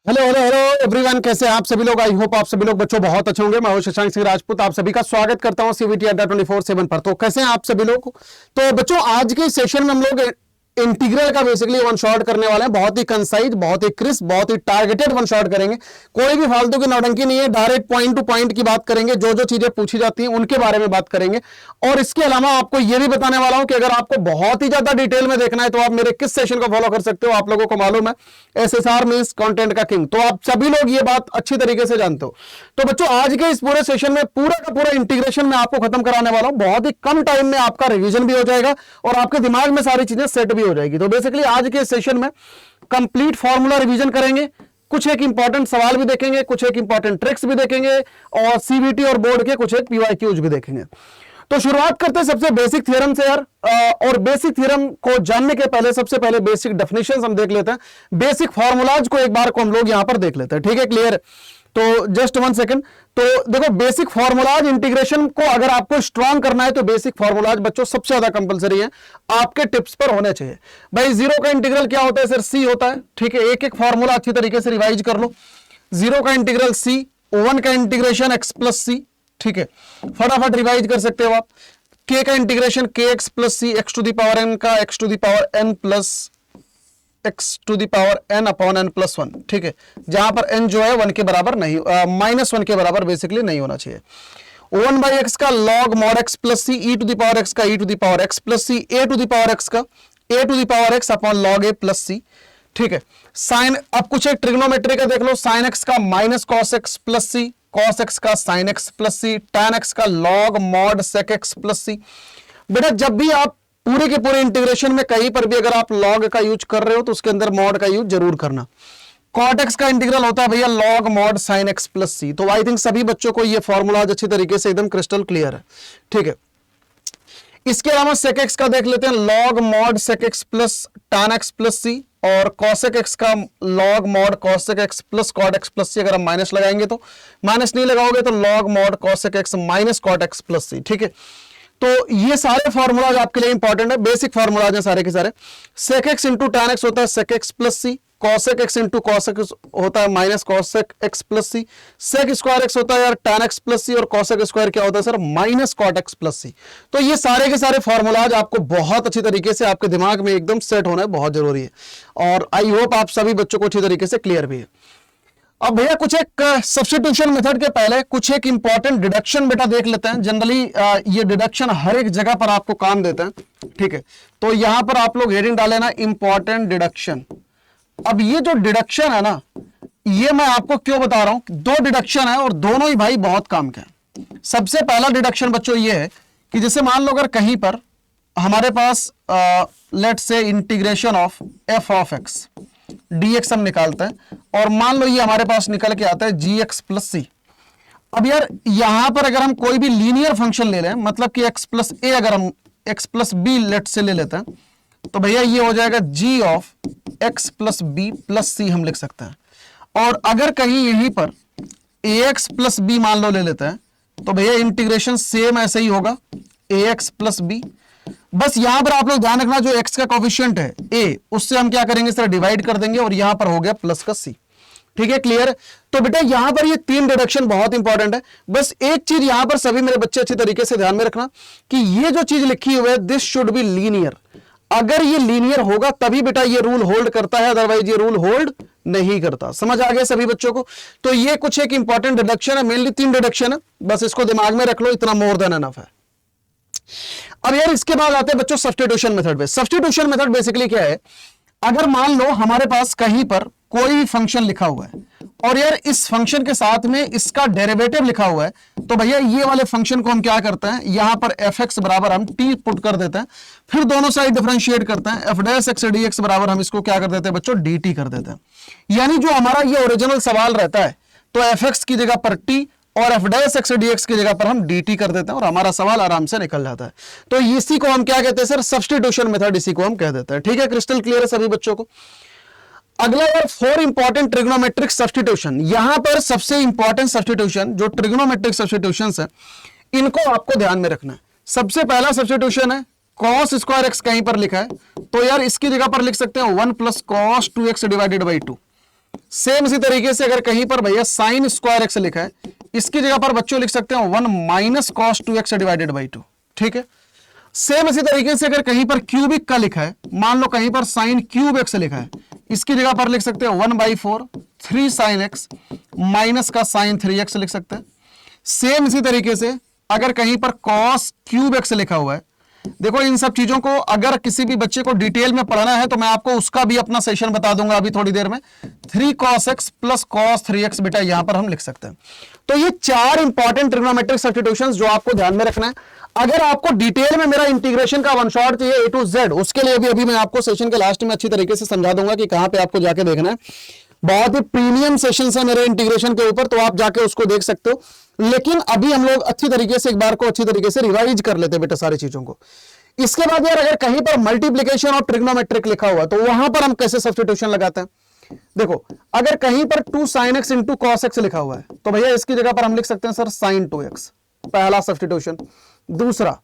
Hello hello hello everyone, कैसे हैं आप सभी लोग। आई होप आप सभी लोग बच्चों बहुत अच्छे होंगे। मैं हूं शशांक सिंह राजपूत, आप सभी का स्वागत करता हूं सीवीटी अड्डा 24/7 पर। तो कैसे हैं आप सभी लोग। तो बच्चों आज के सेशन में हम लोग इंटीग्रल का बेसिकली वन शॉट करने वाले हैं। बहुत ही कंसाइज, बहुत ही क्रिस्प, बहुत ही टारगेटेड वन शॉट करेंगे। कोई भी फालतू की नौटंकी नहीं है, डायरेक्ट पॉइंट टू पॉइंट की बात करेंगे। जो जो चीजें पूछी जाती हैं उनके बारे में बात करेंगे। और इसके अलावा आपको यह भी बताने वाला हूं कि अगर आपको बहुत ही ज्यादा डिटेल में देखना है तो आप मेरे किस सेशन को फॉलो कर सकते हो। आप लोगों को मालूम है एसएसआर मींस कंटेंट का किंग, तो आप सभी लोग ये बात अच्छी तरीके से जानते हो। तो बच्चों आज के इस पूरे सेशन में पूरा का पूरा इंटीग्रेशन मैं आपको खत्म कराने वाला हूं। बहुत ही कम टाइम में आपका रिवीजन भी हो जाएगा और आपके दिमाग में सारी चीजें सेट भी हो जाएगी। तो बेसिकली आज के सेशन में कंप्लीट फॉर्मूला रिवीजन करेंगे, कुछ एक इंपॉर्टेंट सवाल भी देखेंगे, कुछ एक इंपॉर्टेंट ट्रिक्स भी देखेंगे और सीबीटी और बोर्ड के कुछ एक पीवाईक्यूज भी देखेंगे। तो शुरुआत करते हैं सबसे बेसिक थ्योरम से यार। और बेसिक थ्योरम को जानने के पहले सबसे पहले बेसिक डेफिनेशंस हम देख लेते हैं। बेसिक फॉर्मूलाज को एक बार को हम लोग यहां पर देख लेते हैं, ठीक है, क्लियर। तो जस्ट 1 सेकंड। तो देखो बेसिक फॉर्मूलाज इंटीग्रेशन को अगर आपको स्ट्रॉन्ग करना है तो बेसिक फॉर्मूलाज बच्चों सबसे ज्यादा कंपलसरी है, आपके टिप्स पर होने चाहिए। भाई जीरो का इंटीग्रल क्या होता है सर, सी होता है, ठीक है। एक एक फॉर्मूला अच्छी तरीके से रिवाइज कर लो। जीरो का इंटीग्रल सी, 1 का इंटीग्रेशन एक्स प्लस सी, ठीक है, फटाफट रिवाइज कर सकते हो आप। k का इंटीग्रेशन के x plus c, x to the power n का x to the power n plus x to the power n upon n plus 1, ठीक है, जहां पर n जो है 1 के बराबर नहीं, -1 के बराबर बेसिकली नहीं होना चाहिए। 1/x का log mod x plus c, e to the power x का e to the power x plus c, a to the power x का a to the power x upon log a plus c, ठीक है। Sine, अब कुछ एक trigonometry का देख लो। साइन x का minus cos x plus c, cos x का sine x plus c, tan x का log mod sec x plus c. बेटा जब भी आप पूरे के पूरे इंटीग्रेशन में कहीं पर भी अगर आप log का यूज कर रहे हो तो उसके अंदर mod का यूज जरूर करना। cot x का इंटीग्रल होता है भैया log mod sin x plus c. तो आई थिंक सभी बच्चों को ये फॉर्मूला अच्छी तरीके से एकदम क्रिस्टल क्लियर है, ठीक है। इसके अलावा sec x का देख लेते हैं, log mod sec x plus tan x plus c, और cosec x का log mod cosec x plus cot x plus c. अगर हम माइनस लगाएंगे तो, माइनस नहीं लगाओगे तो log mod cosec x minus cot x plus c, ठीक है। तो ये सारे फॉर्मूलाज आपके लिए इंपॉर्टेंट है, बेसिक फॉर्मूलाज हैं सारे के सारे। sec x into tan x होता है sec x प्लस सी, cosec x into cosec x होता है माइनस cosec x प्लस सी, sec स्क्वायर x होता है यार tan x प्लस सी, और cosec स्क्वायर क्या होता है sir, minus cot x plus c. तो ये सारे के सारे फॉर्मूलाज आपको बहुत अच्छी तरीके से आपके दिमाग में एकदम सेट होना है, बहुत जरूरी है। और आई होप आप सभी बच्चों को अच्छी तरीके से क्लियर भी है। अब भैया कुछ एक सब्स्टिट्यूशन मेथड के पहले कुछ एक इंपॉर्टेंट डिडक्शन बेटा देख लेते हैं। जनरली ये डिडक्शन हर एक जगह पर आपको काम देते हैं, ठीक है। तो यहां पर आप लोग हेडिंग डाले ना, इंपॉर्टेंट डिडक्शन। अब ये जो डिडक्शन है ना, ये मैं आपको क्यों बता रहा हूं, दो डिडक्शन है और दोनों ही भाई बहुत काम के हैं। सबसे पहला डिडक्शन बच्चों ये है कि जैसे मान लो अगर कहीं पर हमारे पास let's say integration of f of x dx हम निकालते हैं, और मान लो ये हमारे पास निकल के आता है gx प्लस सी। अब यार यहां पर अगर हम कोई भी लीनियर फंक्शन ले लें, मतलब कि x प्लस ए, अगर हम x प्लस बी लेट से ले लेते हैं, तो भैया ये हो जाएगा g of x plus b plus c हम लिख सकते हैं। और अगर कहीं यहीं पर ax प्लस बी मान लो ले लेते हैं, तो भैया इंटीग्रेशन सेम ऐसे ही होगा, ax प्लस बी। बस यहां पर आप लोग ध्यान रखना, जो x का कोफिशिएंट है a, उससे हम क्या करेंगे सर, डिवाइड कर देंगे, और यहां पर हो गया प्लस का c, ठीक है, क्लियर। तो बेटा यहां पर ये तीन डिडक्शन बहुत इंपॉर्टेंट है। बस एक चीज यहां पर सभी मेरे बच्चे अच्छी तरीके से ध्यान में रखना कि ये जो चीज लिखी हुई है, दिस शुड बी लीनियर। अगर ये लीनियर होगा तभी बेटा ये रूल होल्ड करता है, अदरवाइज ये रूल होल्ड नहीं करता। समझ आ गया सभी बच्चों को। तो ये कुछ एक इंपॉर्टेंट डिडक्शन है, मेनली 3 डिडक्शन है, बस इसको दिमाग में रख लो, इतना मोर देन एनफ है। अब यार इसके बाद आते हैं बच्चों सब्स्टिट्यूशन मेथड पे। सब्स्टिट्यूशन मेथड बेसिकली क्या है, अगर मान लो हमारे पास कहीं पर कोई भी फंक्शन लिखा हुआ है और यार इस फंक्शन के साथ में इसका डेरिवेटिव लिखा हुआ है, तो भैया ये वाले फंक्शन को हम क्या करते हैं, यहां पर fx बराबर हम t पुट कर देते हैं, फिर दोनों साइड डिफरेंशिएट करते हैं, f डैश x dx बराबर हम इसको क्या कर देते हैं बच्चों, dt कर देते हैं। यानी जो हमारा ये ओरिजिनल सवाल रहता है, तो fx की जगह पर t और f डैश x dx की जगह पर हम dt कर देते हैं और हमारा सवाल आराम से निकल जाता है। तो इसी को हम क्या कहते हैं सर, सब्स्टिट्यूशन मेथड, इसी को हम कह देते हैं, ठीक है। क्रिस्टल क्लियर है सभी बच्चों को। अगला यार 4 इंपॉर्टेंट ट्रिग्नोमेट्रिक सब्स्टिट्यूशन। यहां पर सबसे इंपॉर्टेंट सब्स्टिट्यूशन जो ट्रिग्नोमेट्रिक सब्स्टिट्यूशंस है, इनको आपको ध्यान में रखना है। सबसे पहला सब्स्टिट्यूशन है cos स्क्वायर एक्स, कहीं पर लिखा है तो यार इसकी जगह पर लिख सकते हैं 1 plus cos 2x divided by 2, same इसी तरीके से अगर कहीं पर भैया साइन स्क्वायर एक्स लिखा है, इसकी जगह पर बच्चों लिख सकते हैं 1 minus cos 2x divided by 2। ठीक है, सेम इसी तरीके से अगर कहीं पर क्यूबिक का लिखा है, मान लो कहीं पर साइन क्यूब एक्स लिखा है, इसकी जगह पर लिख सकते हैं 1/4 3 साइन एक्स माइनस का साइन 3x लिख सकते हैं। सेम इसी तरीके से अगर कहीं पर कॉस क्यूब एक्स लिखा हुआ है, देखो इन सब चीजों को अगर किसी भी बच्चे को डिटेल में पढ़ना है तो मैं आपको उसका भी अपना सेशन बता दूंगा अभी थोड़ी देर में। 3 cos x plus cos 3x बेटा यहां पर हम लिख सकते हैं। तो ये 4 इंपॉर्टेंट ट्रिग्नोमेट्रिक सब्स्टिट्यूशंस जो आपको ध्यान में रखना है। अगर आपको डिटेल में मेरा इंटीग्रेशन का वन शॉट चाहिए A to Z, उसके लिए भी अभी मैं आपको सेशन के लास्ट में अच्छी तरीके से समझा दूंगा कि कहां पे आपको जाके देखना है। बहुत ही प्रीमियम सेशन है मेरे इंटीग्रेशन के ऊपर, तो आप जाके उसको देख सकते हो। लेकिन अभी हम लोग अच्छी तरीके से एक बार को अच्छी तरीके से रिवाइज कर लेते हैं बेटा सारी चीजों को। इसके बाद यार अगर कहीं पर मल्टीप्लिकेशन और ट्रिग्नोमेट्रिक लिखा हुआ तो वहां पर हम कैसे सब्स्टिट्यूशन लगाते हैं। देखो अगर कहीं पर 2 sin x into cos x लिखा हुआ है तो भैया इसकी जगह पर हम लिख सकते हैं सर sin 2x, पहला सब्स्टिट्यूशन। दूसरा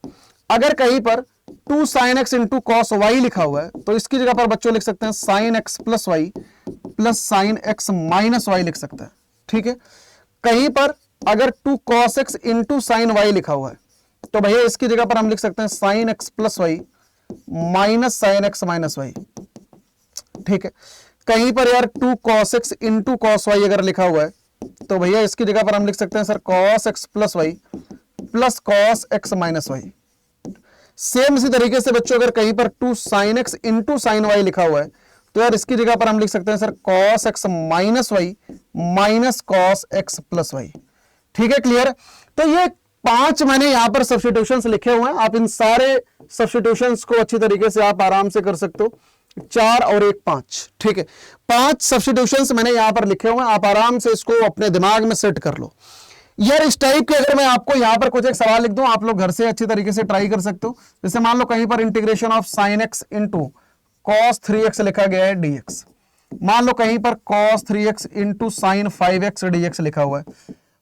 अगर कहीं पर 2 sin x into cos y लिखा हुआ है तो इसकी जगह पर बच्चों लिख सकते हैं sin x plus y plus sin x minus y लिख सकते हैं। ठीक है, कहीं पर अगर 2 cos x into sine y लिखा हुआ है तो भैया इसकी जगह पर हम लिख सकते हैं sin x plus y minus sin x minus y. ठीक है, कहीं पर यार 2 cos x इंटू cos y अगर लिखा हुआ है तो भैया इसकी जगह पर हम लिख सकते हैं sir cos x plus y plus cos x minus y. Same इसी तरीके से बच्चों अगर कहीं पर 2 sin x into sine y लिखा हुआ है तो यार इसकी जगह पर हम लिख सकते हैं sir cos x minus y minus cos x plus y. ठीक है, क्लियर। तो ये 5 मैंने यहां पर सब्स्टिट्यूशंस लिखे हुए हैं, आप इन सारे सब्स्टिट्यूशंस को अच्छी तरीके से आप आराम से कर सकते हो। 4 और 1 5। ठीक है, 5 सब्स्टिट्यूशंस मैंने यहां पर लिखे हुए हैं, आप आराम से इसको अपने दिमाग में सेट कर लो। यार इस टाइप के अगर मैं आपको यहां पर कुछ एक सवाल लिख दूं, आप लोग घर से अच्छी तरीके से ट्राई कर सकते हो। जैसे मान लो कहीं पर integration of sine x into cos 3x लिखा गया है dx, मान लो कहीं पर cos 3x into sine 5x dx लिखा हुआ है।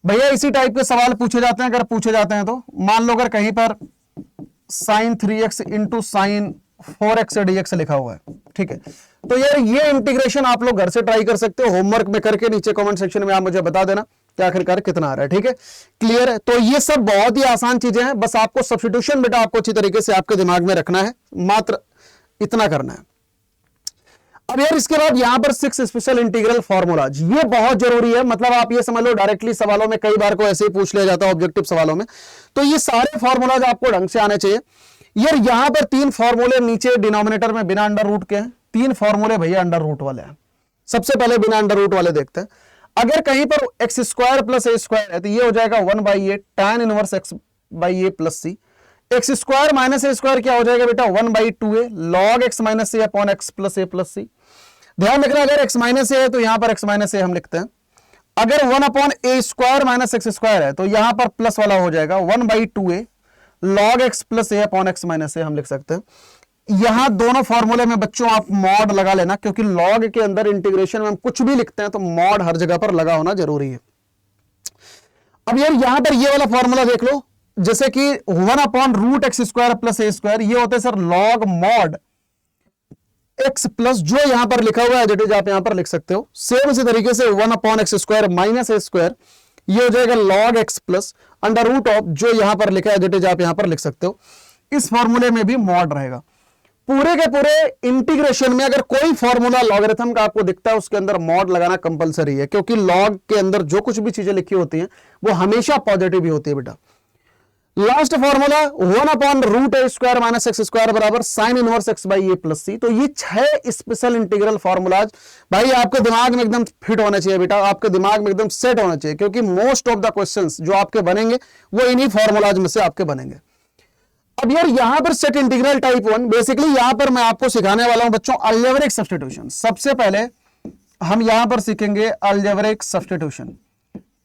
भैया इसी टाइप के सवाल पूछे जाते हैं, अगर पूछे जाते हैं तो मान लो अगर कहीं पर sign 3x into sine 4x dx लिखा हुआ है। ठीक है, तो यार ये इंटीग्रेशन आप लोग घर से ट्राई कर सकते हो, होमवर्क में करके नीचे कमेंट सेक्शन में आप मुझे बता देना कि आखिरकार कितना आ रहा है। ठीक है, क्लियर है। तो ये सब बहुत ही आसान चीजें हैं, बस आपको सब्स्टिट्यूशन बेटा आपको अच्छी तरीके से आपके दिमाग में रखना है, मात्र इतना करना है। अब यार इसके बाद यहां पर 6 स्पेशल इंटीग्रल फॉर्मूलाज, ये बहुत जरूरी है। मतलब आप ये समझ लो डायरेक्टली सवालों में कई बार को ऐसे ही पूछ लिया जाता है ऑब्जेक्टिव सवालों में, तो ये सारे फॉर्मूलाज आपको ढंग से आने चाहिए। यार यहां पर 3 फॉर्मूले नीचे डिनोमिनेटर में बिना अंडर रूट के हैं, 3 फॉर्मूले भैया अंडर रूट वाले हैं। सबसे पहले बिना अंडर रूट वाले देखते हैं। अगर कहीं पर x square plus a square है तो ये हो जाएगा 1/a tan inverse x by a plus c. X square minus a square क्या हो जाएगा बेटा 1/2a log x minus a upon x plus a plus c. ध्यान रखना अगर x माइनस ए है तो यहां पर x माइनस ए हम लिखते हैं। अगर 1/a square minus x square है तो यहां पर प्लस वाला हो जाएगा 1/2a log x प्लस ए अपॉन एक्स माइनस ए हम लिख सकते हैं। यहां दोनों फॉर्मूले में बच्चों आप मॉड लगा लेना, क्योंकि लॉग के अंदर इंटीग्रेशन में हम कुछ भी लिखते हैं तो मॉड हर जगह पर लगा होना जरूरी है। अब यार यहां पर ये वाला फॉर्मूला देख लो, जैसे कि 1/√x square plus a square, ये होता है sir log mod x plus जो यहां पर लिखा हुआ है डेट इज आप यहां पर लिख सकते हो। सेम इसी तरीके से 1/x square minus a square, ये हो जाएगा log x plus under root of जो यहां पर लिखा है डेट इज आप यहां पर लिख सकते हो। इस फॉर्मूले में भी मॉड रहेगा। पूरे के पूरे इंटीग्रेशन में अगर कोई फॉर्मूला लॉगरिथम का आपको दिखता है उसके अंदर मॉड लगाना कंपलसरी है, क्योंकि लॉग के अंदर जो कुछ भी चीजें लिखी होती हैं वो हमेशा पॉजिटिव ही होती है बेटा। Last formula 1/√a square minus x square बराबर sine inverse x by a plus c. तो ये 6 स्पेशल इंटीग्रल फॉर्मूलाज भाई आपके दिमाग में एकदम फिट होने चाहिए बेटा, आपके दिमाग में एकदम सेट होना चाहिए, क्योंकि मोस्ट ऑफ द क्वेश्चंस जो आपके बनेंगे वो इन्हीं फॉर्मूलाज में से आपके बनेंगे। अब यार यहां पर सेट इंटीग्रल टाइप 1, बेसिकली यहां पर मैं आपको सिखाने वाला हूं बच्चों अलजेब्रिक सब्स्टिट्यूशन। सबसे पहले हम यहां पर सीखेंगे अलजेब्रिक सब्स्टिट्यूशन।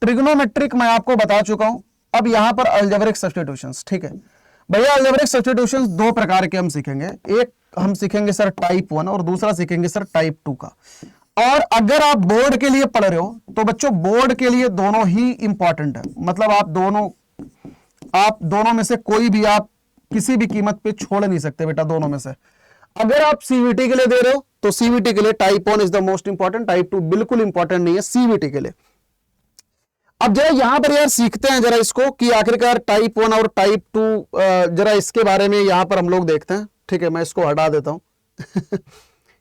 ट्रिग्नोमेट्रिक मैं आपको बता चुका हूं, अब यहां पर अलजेब्रिक सब्स्टिट्यूशंस। ठीक है भैया, अलजेब्रिक सब्स्टिट्यूशंस 2 प्रकार के हम सीखेंगे, एक हम सीखेंगे सर टाइप 1 और दूसरा सीखेंगे सर टाइप 2 का। और अगर आप बोर्ड के लिए पढ़ रहे हो तो बच्चों बोर्ड के लिए दोनों ही इंपॉर्टेंट है। मतलब आप दोनों में से कोई भी आप किसी भी कीमत पे छोड़ नहीं सकते बेटा, दोनों में से। अगर आप सीवीटी के लिए दे रहे हो तो सीवीटी के लिए type 1 is the most important, type 2 बिल्कुल इंपॉर्टेंट नहीं है सीवीटी के लिए। अब जरा यहां पर यार सीखते हैं जरा इसको कि आखिरकार टाइप 1 और टाइप 2 जरा इसके बारे में यहां पर हम लोग देखते हैं। ठीक है, मैं इसको हटा देता हूं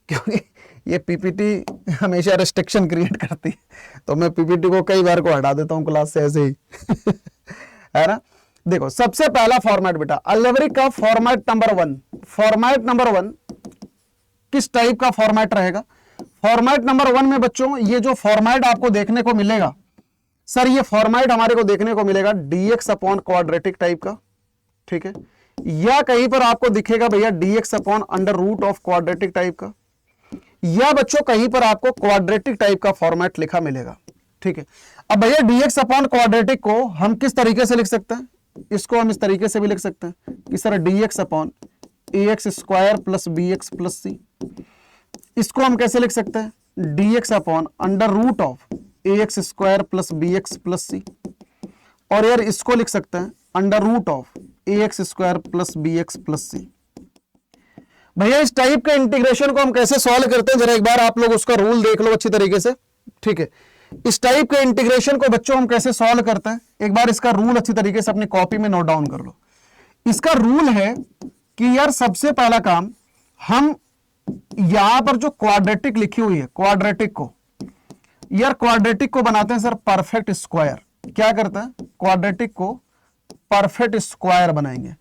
क्योंकि ये पीपीटी हमेशा रेस्ट्रिक्शन क्रिएट करती है, तो मैं पीपीटी को कई बार को हटा देता हूं क्लास से ऐसे ही है ना। देखो सबसे पहला फॉर्मेट बेटा अलजेब्रिक का फॉर्मेट नंबर 1, फॉर्मेट नंबर 1 किस टाइप का फॉर्मेट रहेगा? फॉर्मेट नंबर 1 में बच्चों ये जो फॉर्मेट आपको देखने को मिलेगा सर, ये फॉर्मेट हमारे को देखने को मिलेगा dx अपॉन क्वाड्रेटिक टाइप का। ठीक है, या कहीं पर आपको दिखेगा भैया dx upon under root of quadratic type का, या बच्चों कहीं पर आपको क्वाड्रेटिक टाइप का फॉर्मेट लिखा मिलेगा। ठीक है, अब भैया dx अपॉन क्वाड्रेटिक को हम किस तरीके से लिख सकते हैं? इसको हम इस तरीके से भी लिख सकते हैं कि sir dx upon ax square plus bx plus c। इसको हम कैसे लिख सकते हैं? dx upon under root of ax square plus bx plus c। और यार इसको लिख सकते हैं under root of ax square plus bx plus c। भैया इस टाइप के इंटीग्रेशन को हम कैसे सॉल्व करते हैं, जरा एक बार आप लोग उसका रूल देख लो अच्छी तरीके से। ठीक है, इस टाइप के इंटीग्रेशन को बच्चों हम कैसे सॉल्व करते हैं, एक बार इसका रूल अच्छी तरीके से अपनी कॉपी में नोट डाउन कर लो। इसका रूल है कि यार सबसे पहला काम हम यहां पर जो क्वाड्रेटिक लिखी हुई है, क्वाड्रेटिक को यार क्वाड्रेटिक को बनाते हैं सर परफेक्ट स्क्वायर। क्या करते हैं? क्वाड्रेटिक को परफेक्ट स्क्वायर बनाएंगे।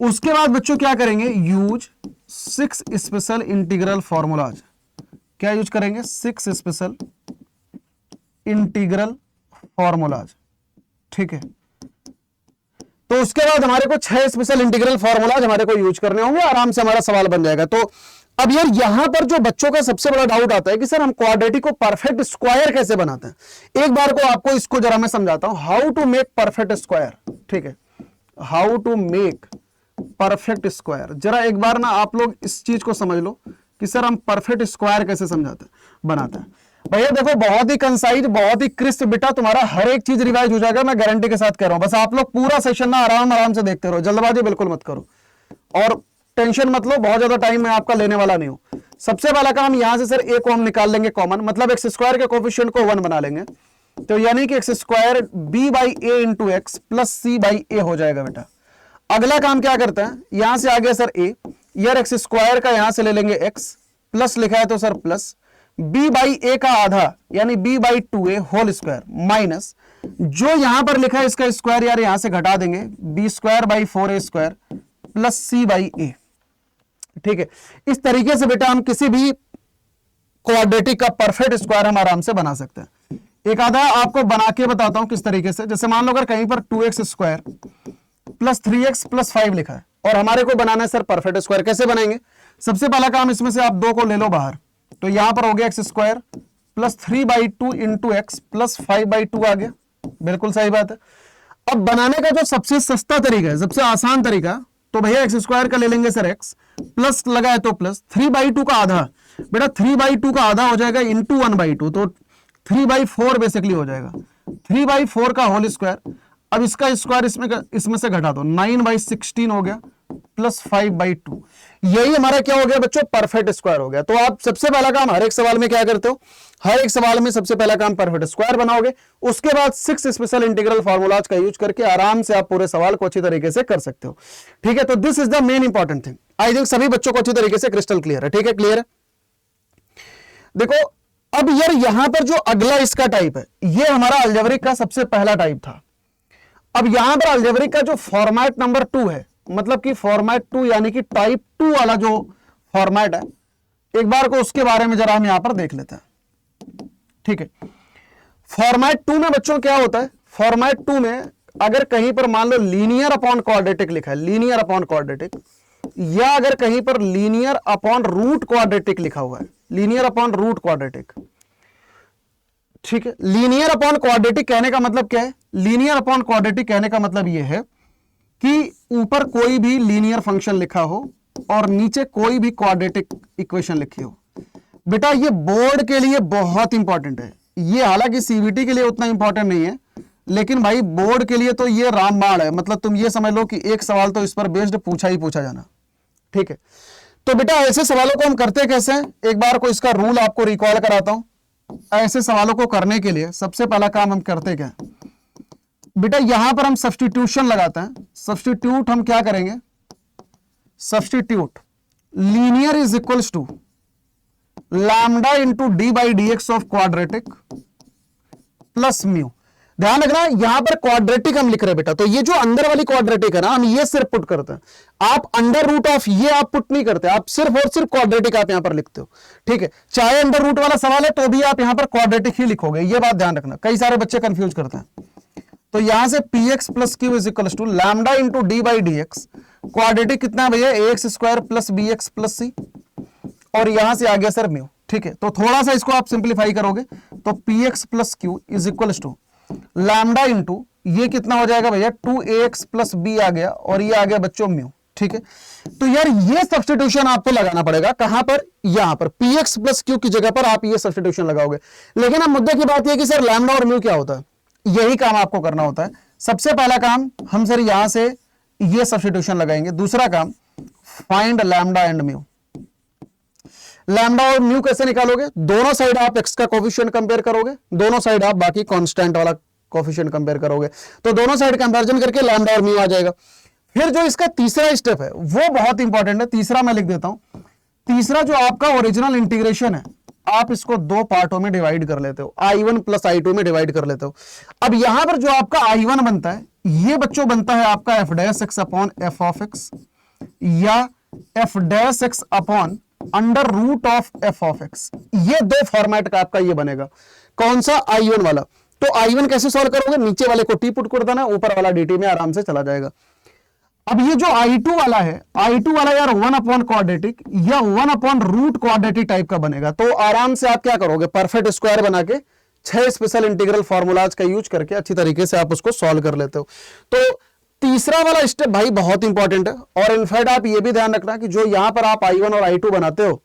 उसके बाद बच्चों क्या करेंगे? Use 6 special integral formulas. क्या यूज करेंगे? 6 स्पेशल इंटीग्रल फॉर्मूलाज। ठीक है, तो उसके बाद हमारे को 6 स्पेशल इंटीग्रल फॉर्मूलाज हमारे को यूज करने होंगे, आराम से हमारा सवाल बन जाएगा। तो अब यार यहां पर जो बच्चों का सबसे बड़ा डाउट आता है कि सर हम क्वाड्रेटिक को परफेक्ट स्क्वायर कैसे बनाते हैं। एक बार को आपको इसको जरा मैं समझाता हूं, how to make perfect square. ठीक है, how to make perfect square. जरा एक बार ना आप लोग इस चीज को समझ लो कि सर हम परफेक्ट स्क्वायर कैसे समझाते हैं, बनाते हैं। भैया देखो बहुत ही कंसाइज, बहुत ही क्रिस्प बेटा, तुम्हारा हर एक चीज रिवाइज हो जाएगा, मैं गारंटी के साथ कह रहा हूं। बस आप लोग पूरा सेशन ना आराम आराम से देखते रहो, जल्दबाजी बिल्कुल मत करो और टेंशन मत लो, बहुत ज्यादा टाइम मैं आपका लेने वाला नहीं हूं। सबसे पहला काम यहां से सर a को हम निकाल लेंगे कॉमन, मतलब एक्स स्क्वायर के कोफिशिएंट को 1 बना लेंगे, तो यानी कि x square b by a into x plus c by a हो जाएगा बेटा। अगला काम क्या करते हैं, यहां से आ गया सर a, यार एक्स स्क्वायर का यहां से ले लेंगे x, प्लस लिखा है तो sir plus b by a का आधा यानी b by 2a whole square minus जो यहां पर लिखा है इसका स्क्वायर यार यहां से घटा देंगे, b square by 4a square plus c by a। ठीक है, इस तरीके से बेटा हम किसी भी क्वाड्रेटिक का परफेक्ट स्क्वायर हम आराम से बना सकते हैं। एक आधा आपको बना के बताता हूं किस तरीके से। जैसे मान लो अगर कहीं पर 2x square plus 3x plus 5 लिखा है और हमारे को बनाना है सर परफेक्ट स्क्वायर, कैसे बनाएंगे? सबसे पहला काम इसमें से आप 2 को ले लो बाहर, तो यहां पर हो गया x square plus 3 by 2 into x plus 5 by 2 आ गया, बिल्कुल सही बात है। अब बनाने का जो सबसे सस्ता तरीका है, सबसे आसान तरीका, तो भैया एक्स स्क्वायर का ले लेंगे सर एक्स, प्लस लगा है तो प्लस 3 बाई 2 का आधा, बेटा 3 बाई 2 का आधा हो जाएगा इंटू 1 बाई 2, तो 3 बाई 4 बेसिकली हो जाएगा, 3 बाई 4 का होल स्क्वायर। अब इसका स्क्वायर इसमें से घटा दो, 9 बाई 16 हो गया प्लस 5 बाई 2। यही हमारा क्या हो गया बच्चों? परफेक्ट स्क्वायर हो गया। तो आप सबसे पहला काम हर एक सवाल में क्या करते हो? हर एक सवाल में सबसे पहला काम परफेक्ट स्क्वायर बनाओगे, उसके बाद 6 स्पेशल इंटीग्रल फॉर्मूलाज का यूज करके आराम से आप पूरे सवाल को अच्छी तरीके से कर सकते हो। ठीक है, तो this is the main important thing. I think सभी बच्चों को अच्छी तरीके से क्रिस्टल क्लियर है। ठीक है, क्लियर है। देखो अब यार यहां पर जो अगला इसका टाइप है, ये हमारा अलजेब्रिक का सबसे पहला टाइप था। अब यहां पर अलजेब्रिक का जो फॉर्मेट नंबर 2 है, मतलब कि फॉर्मेट 2 यानी कि टाइप 2 वाला जो फॉर्मेट है, एक बार को उसके बारे में जरा हम यहां पर देख लेते हैं। ठीक है, फॉर्मेट 2 में बच्चों क्या होता है? फॉर्मेट 2 में अगर कहीं पर मान लो लीनियर अपॉन क्वाड्रेटिक लिखा है, लीनियर अपॉन क्वाड्रेटिक, या अगर कहीं पर लीनियर अपॉन रूट क्वाड्रेटिक लिखा हुआ है, लीनियर अपॉन रूट क्वाड्रेटिक। ठीक है, लीनियर अपॉन क्वाड्रेटिक कहने का मतलब क्या है? लीनियर अपॉन क्वाड्रेटिक कहने का मतलब यह है कि ऊपर कोई भी लीनियर फंक्शन लिखा हो और नीचे कोई भी क्वाड्रेटिक इक्वेशन लिखी हो। बेटा ये बोर्ड के लिए बहुत इंपॉर्टेंट है, ये हालांकि सीबीटी के लिए उतना इंपॉर्टेंट नहीं है, लेकिन भाई बोर्ड के लिए तो ये रामबाण है। मतलब तुम ये समझ लो कि एक सवाल तो इस पर बेस्ड पूछा ही पूछा जाना। ठीक है, तो बेटा ऐसे सवालों को हम करते कैसे हैं, एक बार को इसका रूल आपको रिकॉल कराता हूं। ऐसे सवालों को करने के लिए सबसे पहला काम हम करते क्या है बेटा, यहां पर हम सब्स्टिट्यूशन लगाते हैं। सब्स्टिट्यूट हम क्या करेंगे, substitute linear is equals to lambda into d by d x of quadratic plus mu. ध्यान रखना यहां पर क्वाड्रेटिक हम लिख रहे हैं बेटा, तो ये जो अंदर वाली क्वाड्रेटिक है ना, हम ये सिर्फ पुट करते हैं। आप अंडर रूट ऑफ ये आप पुट नहीं करते, आप सिर्फ और सिर्फ क्वाड्रेटिक आप यहां पर लिखते हो। ठीक है, चाहे अंडर रूट वाला सवाल है तो भी आप यहां पर क्वाड्रेटिक ही लिखोगे, ये बात ध्यान रखना, कई सारे बच्चे कंफ्यूज करते हैं। तो यहां से p x plus q is equal to lambda into d by d x, quadratic कितना है भैया, a x square plus b x plus c, और यहां से आ गया सर म्यू। ठीक है, तो थोड़ा सा इसको आप सिंप्लीफाई करोगे तो p x plus q is equal to lambda into ये कितना हो जाएगा भैया 2ax प्लस बी आ गया, और ये आ गया बच्चों म्यू। ठीक है, तो यार ये सब्स्टिट्यूशन आपको लगाना पड़ेगा कहां पर, यहां पर px प्लस क्यू की जगह पर आप ये सब्स्टिट्यूशन लगाओगे। लेकिन अब मुद्दे की बात यह कि सर लैम्डा और म्यू क्या होता है, यही काम आपको करना होता है। सबसे पहला काम हम सर यहां से ये सब्स्टिट्यूशन लगाएंगे, दूसरा काम find lambda and mu. Lambda और म्यू कैसे निकालोगे, दोनों साइड आप x का कोफिशिएंट कंपेयर करोगे, दोनों साइड आप बाकी कांस्टेंट वाला कोफिशिएंट कंपेयर करोगे, तो दोनों साइड कंपैरिजन करके लैम्डा और म्यू आ जाएगा। फिर जो इसका तीसरा स्टेप है वो बहुत इंपॉर्टेंट है, तीसरा मैं लिख देता हूं। तीसरा जो आपका ओरिजिनल इंटीग्रेशन है, आप इसको दो पार्टों में डिवाइड कर लेते हो, i1 प्लस i2 में डिवाइड कर लेते हो। अब यहां पर जो आपका i1 बनता है, ये बच्चों बनता है आपका f dash x upon f of x, या f dash x upon under root of f of x। ये दो फॉर्मेट का आपका ये बनेगा, कौन सा, i1 वाला। तो i1 कैसे सॉल्व करोगे, नीचे वाले को t पुट कर देना, ऊपर वाला dt में आराम से चला जाएगा। अब ये जो i2 वाला है, i2 वाला यार 1 अपॉन क्वाड्रेटिक या 1 अपॉन रूट क्वाड्रेटिक टाइप का बनेगा। तो आराम से आप क्या करोगे, परफेक्ट स्क्वायर बना के 6 स्पेशल इंटीग्रल फॉर्मूलाज का यूज करके अच्छी तरीके से आप उसको सॉल्व कर लेते हो। तो तीसरा वाला स्टेप भाई बहुत इंपॉर्टेंट है, और इनफैक्ट आप ये भी ध्यान रखना कि जो यहां पर आप i1 और i2 बनाते हो,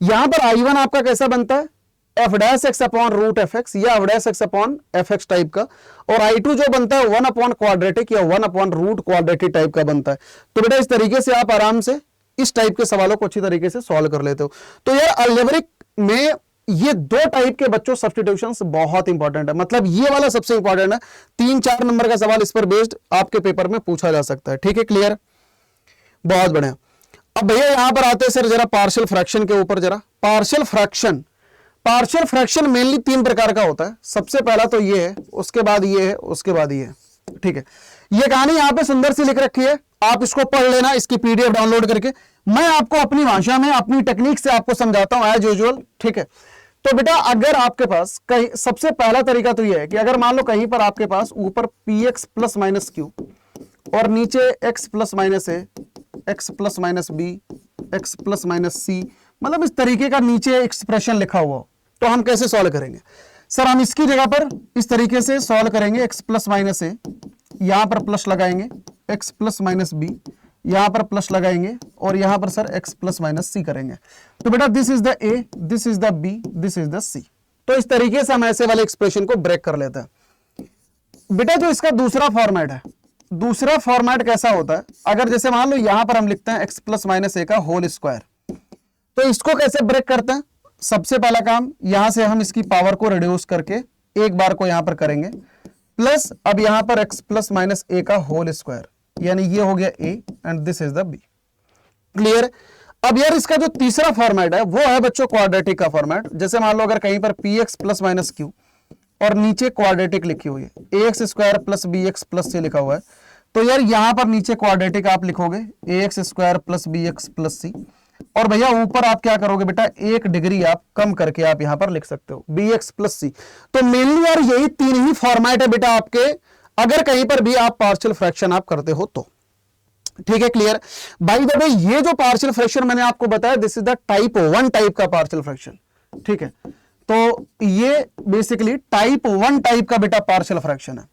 यहां पर i1 आपका कैसा बनता है, f dash x upon root f x या f dash x upon f x type का, और i2 जो बनता है 1 अपॉन क्वाड्रेटिक या 1 अपॉन रूट क्वाड्रेटिक टाइप का बनता है। तो बेटा इस तरीके से आप आराम से इस टाइप के सवालों को अच्छी तरीके से सॉल्व कर लेते हो। तो यार अलजेब्रिक में ये दो टाइप के बच्चों सब्स्टिट्यूशंस बहुत इंपॉर्टेंट है, मतलब ये वाला सबसे इंपॉर्टेंट है। 3-4 नंबर का सवाल इस पर बेस्ड आपके पेपर में पूछा जा सकता है। ठीक है, क्लियर, बहुत बढ़िया। अब भैया यहां पर आते हैं सर जरा पार्शियल फ्रैक्शन के ऊपर। जरा पार्शियल फ्रैक्शन मेनली 3 प्रकार का होता है। सबसे पहला तो ये है, उसके बाद ये है, उसके बाद ये है। ठीक है, ये कहानी यहां पे सुंदर सी लिख रखी है, आप इसको पढ़ लेना, इसकी पीडीएफ डाउनलोड करके। मैं आपको अपनी भाषा में अपनी टेक्निक से आपको समझाता हूं एज यूजुअल। ठीक है, तो बेटा अगर आपके पास कहीं, सबसे पहला तरीका तो यह है कि अगर मान लो कहीं पर आपके पास ऊपर px प्लस माइनस क्यू और नीचे x plus minus a, x plus minus b, x plus minus c, मतलब इस तरीके का नीचे एक्सप्रेशन लिखा हुआ हो, तो हम कैसे सॉल्व करेंगे सर, हम इसकी जगह पर इस तरीके से सॉल्व करेंगे। x प्लस माइनस ए, यहां पर प्लस लगाएंगे, x प्लस माइनस बी, यहां पर प्लस लगाएंगे, और यहां पर सर x प्लस माइनस सी करेंगे। तो बेटा this is the a, this is the b, this is the c। तो इस तरीके से हम ऐसे वाले एक्सप्रेशन को ब्रेक कर लेते हैं। बेटा जो इसका दूसरा फॉर्मेट है, दूसरा फॉर्मेट कैसा होता है, अगर जैसे मान लो यहां पर हम लिखते हैं x प्लस माइनस ए का होल स्क्वायर, तो इसको कैसे ब्रेक करते हैं। सबसे पहला काम यहां से हम इसकी पावर को रिड्यूस करके एक बार को यहां पर करेंगे, प्लस अब यहां पर x प्लस माइनस ए का होल स्क्वायर, यानी ये हो गया a and this is the b। Clear. अब यार इसका जो तीसरा फॉर्मेट है वो है बच्चों क्वाड्रेटिक का फॉर्मेट। जैसे मान लो अगर कहीं पर px प्लस माइनस क्यू और नीचे क्वाड्रेटिक लिखी हुई है, ax square plus bx plus c लिखा हुआ है, तो यार यहां पर नीचे क्वाड्रेटिक आप लिखोगे ax square plus bx plus c, और भैया ऊपर आप क्या करोगे बेटा, 1 डिग्री आप कम करके आप यहां पर लिख सकते हो bx प्लस सी। तो मेनली यार यही 3 ही फॉर्मेट है बेटा आपके, अगर कहीं पर भी आप पार्शियल फ्रैक्शन आप करते हो तो। ठीक है, क्लियर। बाय द वे ये जो पार्शियल फ्रैक्शन मैंने आपको बताया, this is the type 1 type का पार्शियल फ्रैक्शन। ठीक है, तो ये बेसिकली टाइप 1 टाइप का बेटा पार्शियल फ्रैक्शन है।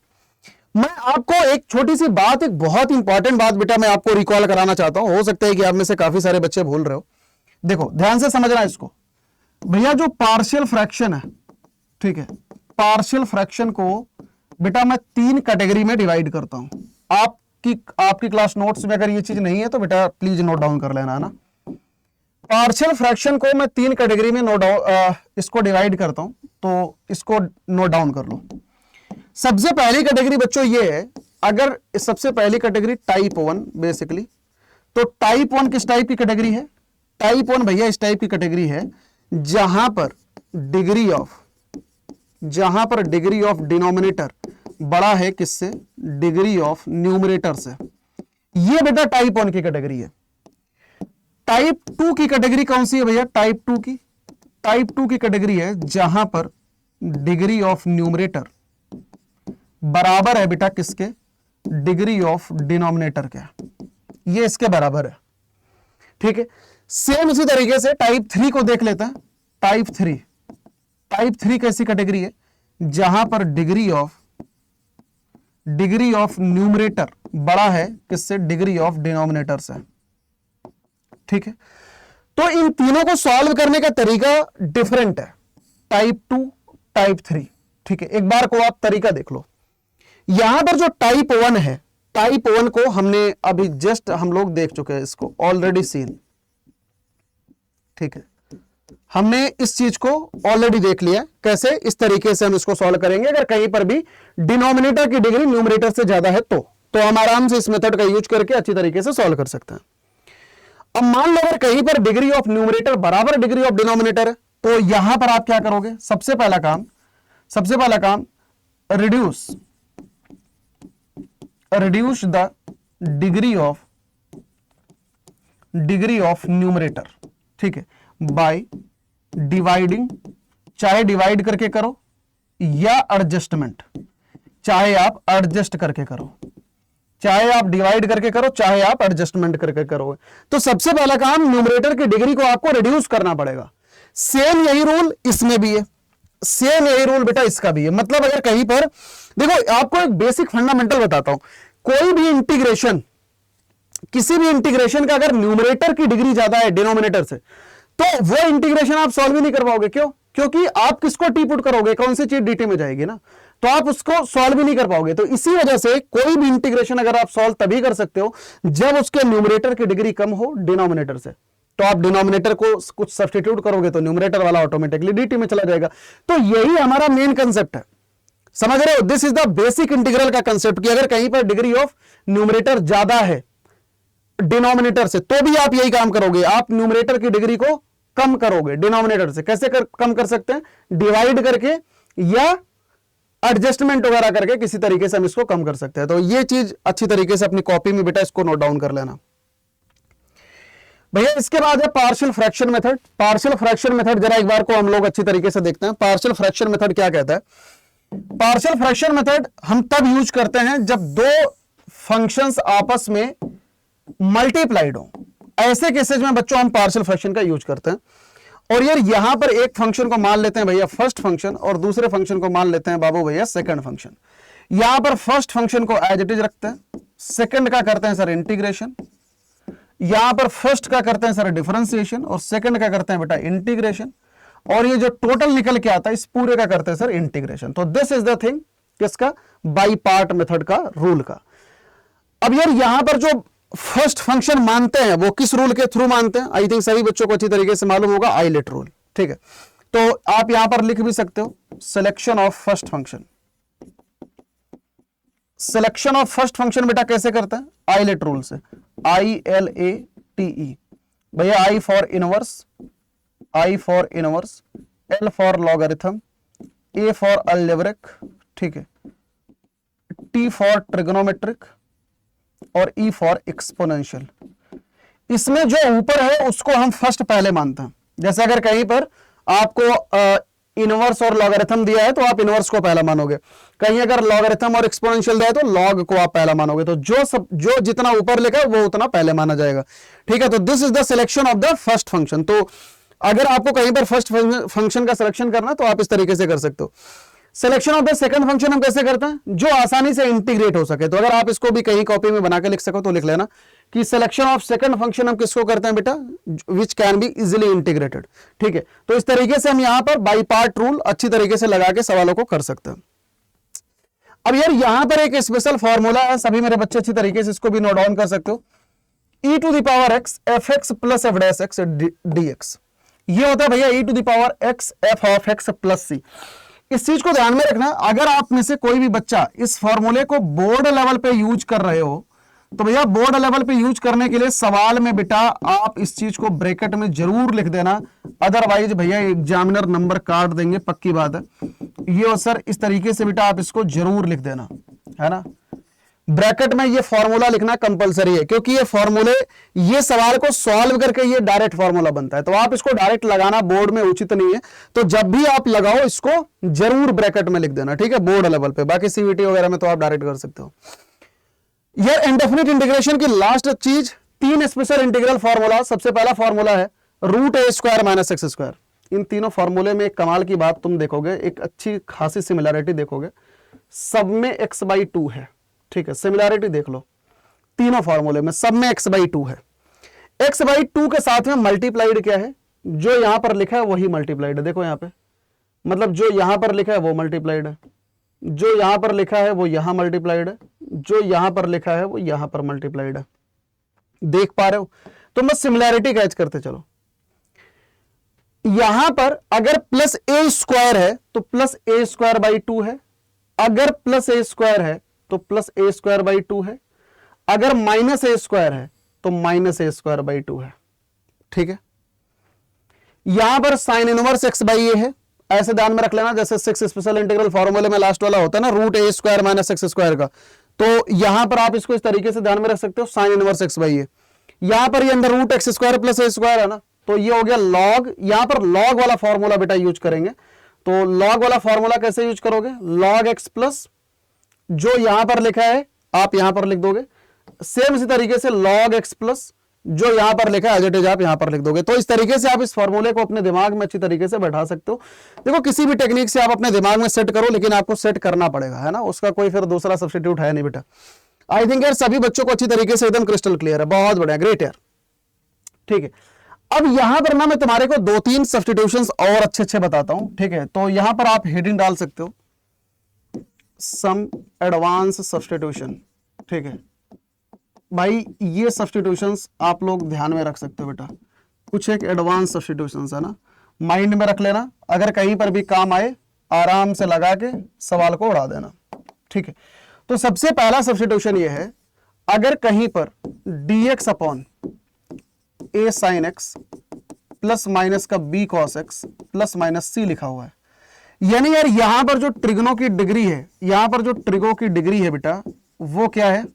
मैं आपको एक छोटी सी बात, एक बहुत इंपॉर्टेंट बात बेटा मैं आपको रिकॉल कराना चाहता हूं, हो सकता है कि आप में से काफी सारे बच्चे भूल रहे हो। देखो ध्यान से समझना इसको भैया, जो पार्शियल फ्रैक्शन है, ठीक है, पार्शियल फ्रैक्शन को बेटा मैं 3 कैटेगरी में डिवाइड करता हूं। आप आपकी क्लास नोट्स में अगर ये चीज नहीं है तो बेटा प्लीज नोट डाउन कर लेना, है ना। पार्शियल फ्रैक्शन को मैं 3 कैटेगरी में इसको डिवाइड करता हूं, तो इसको नोट डाउन कर लो। सबसे पहली कैटेगरी बच्चों ये है, अगर सबसे पहली कैटेगरी टाइप 1 बेसिकली, तो टाइप 1 किस टाइप की कैटेगरी है? टाइप 1 भैया इस टाइप की कैटेगरी है जहां पर डिग्री ऑफ डिनोमिनेटर बड़ा है किससे? डिग्री ऑफ न्यूमरेटर से। ये बेटा टाइप 1 की कैटेगरी है। टाइप 2 की कैटेगरी कौन सी है भैया? टाइप 2 की कैटेगरी है जहां पर डिग्री ऑफ न्यूमरेटर बराबर है बेटा किसके? डिग्री ऑफ डिनोमिनेटर के। ये इसके बराबर है, ठीक है। सेम इसी तरीके से टाइप 3 को देख लेते हैं। टाइप 3 कैसी कैटेगरी है? जहां पर डिग्री ऑफ न्यूमरेटर बड़ा है किससे? डिग्री ऑफ डिनोमिनेटर से, ठीक है। तो इन तीनों को सॉल्व करने का तरीका डिफरेंट है, टाइप 2, टाइप 3, ठीक है। एक बार को आप तरीका देख लो। यहां पर जो टाइप 1 है, टाइप 1 को हमने अभी जस्ट हम लोग देख चुके हैं, इसको ऑलरेडी सीन, ठीक है। हमने इस चीज को ऑलरेडी देख लिया। कैसे? इस तरीके से हम इसको सॉल्व करेंगे। अगर कहीं पर भी डिनोमिनेटर की डिग्री न्यूमरेटर से ज्यादा है तो हम आराम से इस मेथड का यूज करके अच्छी तरीके से सॉल्व कर सकते हैं। अब मान लो अगर कहीं पर डिग्री ऑफ न्यूमरेटर बराबर डिग्री ऑफ डिनोमिनेटर है, तो यहां पर आप क्या करोगे? सबसे पहला काम reduce the degree of numerator, ठीक है, बाय डिवाइडिंग। चाहे डिवाइड करके करो या एडजस्टमेंट, चाहे आप एडजस्ट करके करो, चाहे आप डिवाइड करके करो, चाहे आप एडजस्टमेंट करके करो। तो सबसे पहला काम न्यूमरेटर की डिग्री को आपको रिड्यूस करना पड़ेगा। सेम यही रूल इसमें भी है, सेम यही रूल बेटा इसका भी है। मतलब अगर कहीं पर देखो, आपको एक बेसिक फंडामेंटल बताता हूं, कोई भी इंटीग्रेशन, किसी भी इंटीग्रेशन का अगर न्यूमरेटर की डिग्री ज्यादा है डिनोमिनेटर से, तो वो इंटीग्रेशन आप सॉल्व ही नहीं कर पाओगे। क्यों? क्योंकि आप किसको टी पुट करोगे? कौन सी चीज डीटी में जाएगी ना, तो आप उसको सॉल्व ही नहीं कर पाओगे। तो इसी वजह से कोई भी इंटीग्रेशन अगर आप सॉल्व तभी कर सकते हो जब उसके न्यूमरेटर की डिग्री कम हो डिनोमिनेटर से। तो आप डिनोमिनेटर को कुछ सब्स्टिट्यूट करोगे तो न्यूमरेटर वाला ऑटोमेटिकली डीटी में चला जाएगा। तो यही हमारा मेन कंसेप्ट है, समझ रहे हो? This is the basic integral का कंसेप्ट कि अगर कहीं पर डिग्री ऑफ न्यूमरेटर ज्यादा है डिनोमिनेटर से, तो भी आप यही काम करोगे, आप न्यूमरेटर की डिग्री को कम करोगे डिनोमिनेटर से। कैसे कम कर सकते हैं? डिवाइड करके या एडजस्टमेंट वगैरह करके किसी तरीके से हम इसको कम कर सकते हैं। तो ये चीज अच्छी तरीके से अपनी कॉपी में बेटा इसको नोट डाउन कर लेना भैया। इसके बाद है partial fraction method. Partial fraction method जरा एक बार को हम लोग अच्छी तरीके से देखते हैं। पार्शियल फ्रैक्शन मेथड क्या कहता है? पार्शियल फ्रैक्शन मेथड हम तब यूज करते हैं जब दो फंक्शंस आपस में मल्टीप्लाइड हो। ऐसे केसेस में बच्चों हम पार्शियल फ्रैक्शन का यूज करते हैं। और यार यहां पर एक फंक्शन को मान लेते हैं भैया फर्स्ट फंक्शन, और दूसरे फंक्शन को मान लेते हैं बाबू भैया सेकंड फंक्शन। यहां पर फर्स्ट फंक्शन को एज इट इज रखते हैं, सेकंड का करते हैं सर इंटीग्रेशन, यहां पर फर्स्ट का करते हैं सर डिफरेंशिएशन, और सेकंड का करते हैं बेटा इंटीग्रेशन, और ये जो टोटल निकल के आता है इस पूरे का करते हैं सर इंटीग्रेशन। तो दिस इज द थिंग किसका? बाई पार्ट मेथड का, रूल का। अब यार यहां पर जो फर्स्ट फंक्शन मानते हैं वो किस रूल के थ्रू मानते हैं? आई थिंक सभी बच्चों को अच्छी तरीके से मालूम होगा, आइलेट रूल, ठीक है। तो आप यहां पर लिख भी सकते हो selection of first function. Selection of first function बेटा कैसे करता है? आइलेट रूल से, ILATE भैया, I for inverse, L for logarithm, A for algebraic, ठीक है, T फॉर ट्रिग्नोमेट्रिक, और E फॉर एक्सपोनेंशियल। इसमें जो ऊपर है उसको हम फर्स्ट पहले मानते हैं। जैसे अगर कहीं पर आपको इनवर्स और लॉगरिथम दिया है तो आप इनवर्स को पहला मानोगे, कहीं अगर लॉगरिथम और एक्सपोनेंशियल दिया है तो लॉग को आप पहला मानोगे। तो जो जितना ऊपर लिखा है वो उतना पहले माना जाएगा, ठीक है। तो this is the selection of the first function. तो अगर आपको कहीं पर फर्स्ट फंक्शन का सिलेक्शन करना है तो आप इस तरीके से कर सकते हो। Selection of the second function हम कैसे करते हैं? जो आसानी से इंटीग्रेट हो सके। तो अगर आप इसको भी कहीं कॉपी में बना के लिख सको तो लिख लेना कि सिलेक्शन ऑफ सेकंड फंक्शन हम किसको करते हैं बेटा? Which can be easily integrated, ठीक है। तो इस तरीके से हम यहां पर बाई पार्ट रूल अच्छी तरीके से लगा के सवालों को कर सकते हैं। अब यार यहां पर एक स्पेशल फॉर्मूला है, सभी मेरे बच्चे अच्छी तरीके से इसको भी नोट डाउन कर सकते हो। e to the power x f x plus f dash x d x, ये होता है भैया e to the power x f of x plus c. इस चीज को ध्यान में रखना, अगर आप में से कोई भी बच्चा इस फॉर्मूले को बोर्ड लेवल पे यूज कर रहे हो तो भैया बोर्ड लेवल पे यूज करने के लिए सवाल में बेटा आप इस चीज को ब्रैकेट में जरूर लिख देना, अदरवाइज भैया एग्जामिनर नंबर काट देंगे, पक्की बात है। ये सर इस तरीके से बेटा आप इसको जरूर लिख देना, है ना। ब्रैकेट में ये फॉर्मूला लिखना कंपलसरी है, क्योंकि ये फॉर्मूले, ये सवाल को सॉल्व करके ये डायरेक्ट फॉर्मूला बनता है, तो आप इसको डायरेक्ट लगाना बोर्ड में उचित नहीं है। तो जब भी आप लगाओ इसको जरूर ब्रैकेट में लिख देना, ठीक है, बोर्ड लेवल पे। बाकी सीवीटी वगैरह में तो आप डायरेक्ट कर सकते हो। यार इंडेफिनिट इंटीग्रेशन की लास्ट चीज, 3 स्पेशल इंटीग्रल फॉर्मूला। सबसे पहला फॉर्मूला है रूट ए स्क्वायर माइनस एक्स स्क्वायर। इन तीनों फॉर्मूले में एक कमाल की बात तुम देखोगे, एक अच्छी खासी सिमिलैरिटी देखोगे, सब में x/2 है, ठीक है, सिमिलैरिटी देख लो तीनों फॉर्मूले में, सब में x/2 है। x/2 के साथ में मल्टीप्लाइड क्या है, जो यहां पर लिखा है वही मल्टीप्लाइड है। देखो यहां पे, मतलब जो यहां पर लिखा है वो मल्टीप्लाइड है, जो यहां पर लिखा है वो यहां मल्टीप्लाइड है, जो यहां पर लिखा है वो यहां पर मल्टीप्लाइड है। देख पा रहे हो, तो बस सिमिलैरिटी कैच करते चलो। यहां पर अगर प्लस ए स्क्वायर है तो प्लस ए स्क्वायर बाई 2 है, अगर प्लस ए स्क्वायर है तो प्लस ए स्क्वायर बाई 2 है, अगर माइनस ए स्क्वायर है तो माइनस ए स्क्वायर बाई 2 है, ठीक है। यहां पर साइन इनवर्स एक्स बाई ए है, ऐसे ध्यान में रख लेना, जैसे 6 स्पेशल इंटीग्रल फॉर्मूले में लास्ट वाला होता है ना, रूट ए स्क्वायर माइनस एक्स स्क्वायर का, तो यहां पर आप इसको इस तरीके से ध्यान में रख सकते हो, साइन इनवर्स एक्स बाई ए। यहां पर ये अंदर root x square plus a square है ना, तो ये हो गया लॉग। यहां पर लॉग वाला फॉर्मूला बेटा यूज करेंगे, तो लॉग वाला फॉर्मूला कैसे यूज करोगे, लॉग एक्स प्लस जो यहां पर लिखा है आप यहां पर लिख दोगे, सेम इसी तरीके से लॉग एक्स प्लस जो यहां पर लिखा है एज इट इज आप यहां पर लिख दोगे। तो इस तरीके से आप इस फॉर्मूले को अपने दिमाग में अच्छी तरीके से बैठा सकते हो। देखो किसी भी टेक्निक से आप अपने दिमाग में सेट करो, लेकिन आपको सेट करना पड़ेगा, है ना, उसका कोई फिर दूसरा सब्स्टिट्यूट है नहीं बेटा। आई थिंक यार सभी बच्चों को अच्छी तरीके से एकदम क्रिस्टल क्लियर है, बहुत बढ़िया, ग्रेट यार, ठीक है। अब यहां पर ना मैं तुम्हारे को 2-3 सब्स्टिट्यूशंस और अच्छे बताता हूं, ठीक है। तो यहां पर आप हेडिंग डाल सकते हो, सम एडवांस सब्स्टिट्यूशन, ठीक है भाई। ये सब्स्टिट्यूशंस आप लोग ध्यान में रख सकते हो बेटा, कुछ एक एडवांस सब्स्टिट्यूशंस है ना, माइंड में रख लेना, अगर कहीं पर भी काम आए आराम से लगा के सवाल को उड़ा देना, ठीक है। तो सबसे पहला सब्स्टिट्यूशन ये है, अगर कहीं पर dx upon a sin x plus minus का b cos x plus minus c लिखा हुआ है, यानी यार यहां पर जो ट्रिगनों की डिग्री है, यहां पर जो ट्रिगो की डिग्री है बेटा, वो क्या है,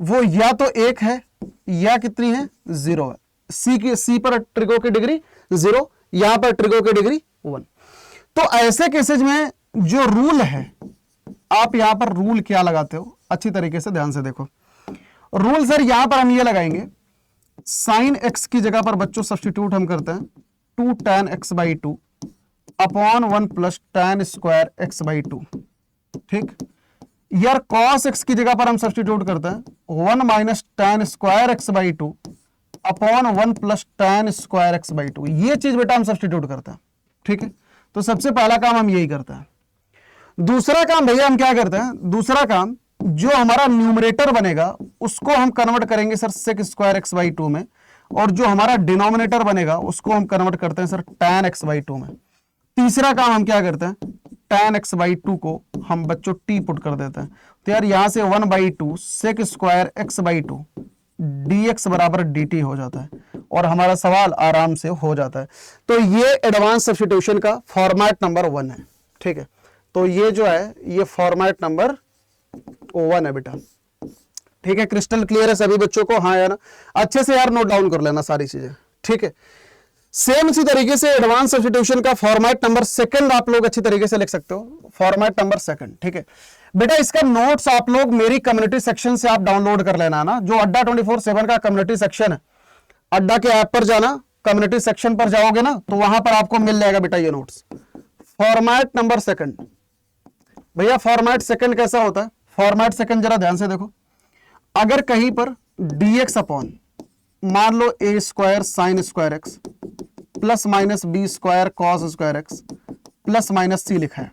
वो या तो 1 है या कितनी है, 0 है। सी पर ट्रिगो की डिग्री 0, यहां पर ट्रिगो की डिग्री 1। तो ऐसे केसेज में जो रूल है, आप यहां पर रूल क्या लगाते हो, अच्छी तरीके से ध्यान से देखो। रूल सर यहां पर हम ये लगाएंगे, साइन एक्स की जगह पर बच्चों सब्स्टिट्यूट हम करते हैं 2 tan x by 2 upon 1 plus tan square x by 2, ठीक। यार cos x की जगह पर हम सब्स्टिट्यूट करते हैं 1 minus tan square x by 2 upon 1 plus tan square x by 2। ये चीज बेटा हम सब्स्टिट्यूट करते हैं, ठीक है। तो सबसे पहला काम हम यही करते हैं। दूसरा काम भैया हम क्या करते हैं, दूसरा काम जो हमारा न्यूमरेटर बनेगा उसको हम कन्वर्ट करेंगे sir sec square x by 2 में, और जो हमारा डिनोमिनेटर बनेगा उसको हम कन्वर्ट करते हैं सर tan x बाई 2 में। तीसरा काम हम क्या करते हैं, tan x बाई 2 को हम बच्चों t पुट कर देते हैं, तो यार यहां से 1/2 sec square x by 2 dx बराबर dt हो जाता है, और हमारा सवाल आराम से हो जाता है। तो ये एडवांस सब्स्टिट्यूशन का फॉर्मेट नंबर 1 है, ठीक है। तो ये जो है ये फॉर्मेट नंबर 1 है बेटा, ठीक है। क्रिस्टल क्लियर है सभी बच्चों को, हाँ यार अच्छे से यार नोट डाउन कर लेना सारी चीजें, ठीक है। सेम इसी तरीके से एडवांस सब्स्टिट्यूशन का फॉर्मेट नंबर 2 आप लोग अच्छी तरीके से लिख सकते हो, फॉर्मेट नंबर 2, ठीक है बेटा। इसका नोट्स आप लोग मेरी कम्युनिटी सेक्शन से आप डाउनलोड कर लेना ना, जो अड्डा 24/7 का कम्युनिटी सेक्शन है, अड्डा के ऐप पर जाना, कम्युनिटी सेक्शन पर जाओगे ना तो वहां पर आपको मिल जाएगा बेटा ये नोट्स। फॉर्मेट नंबर 2 भैया, फॉर्मेट 2 कैसा होता है, फॉर्मेट 2 जरा ध्यान से देखो। अगर कहीं पर dx अपॉन मान लो a square sine square x plus minus b square cos square x plus minus c लिखा है,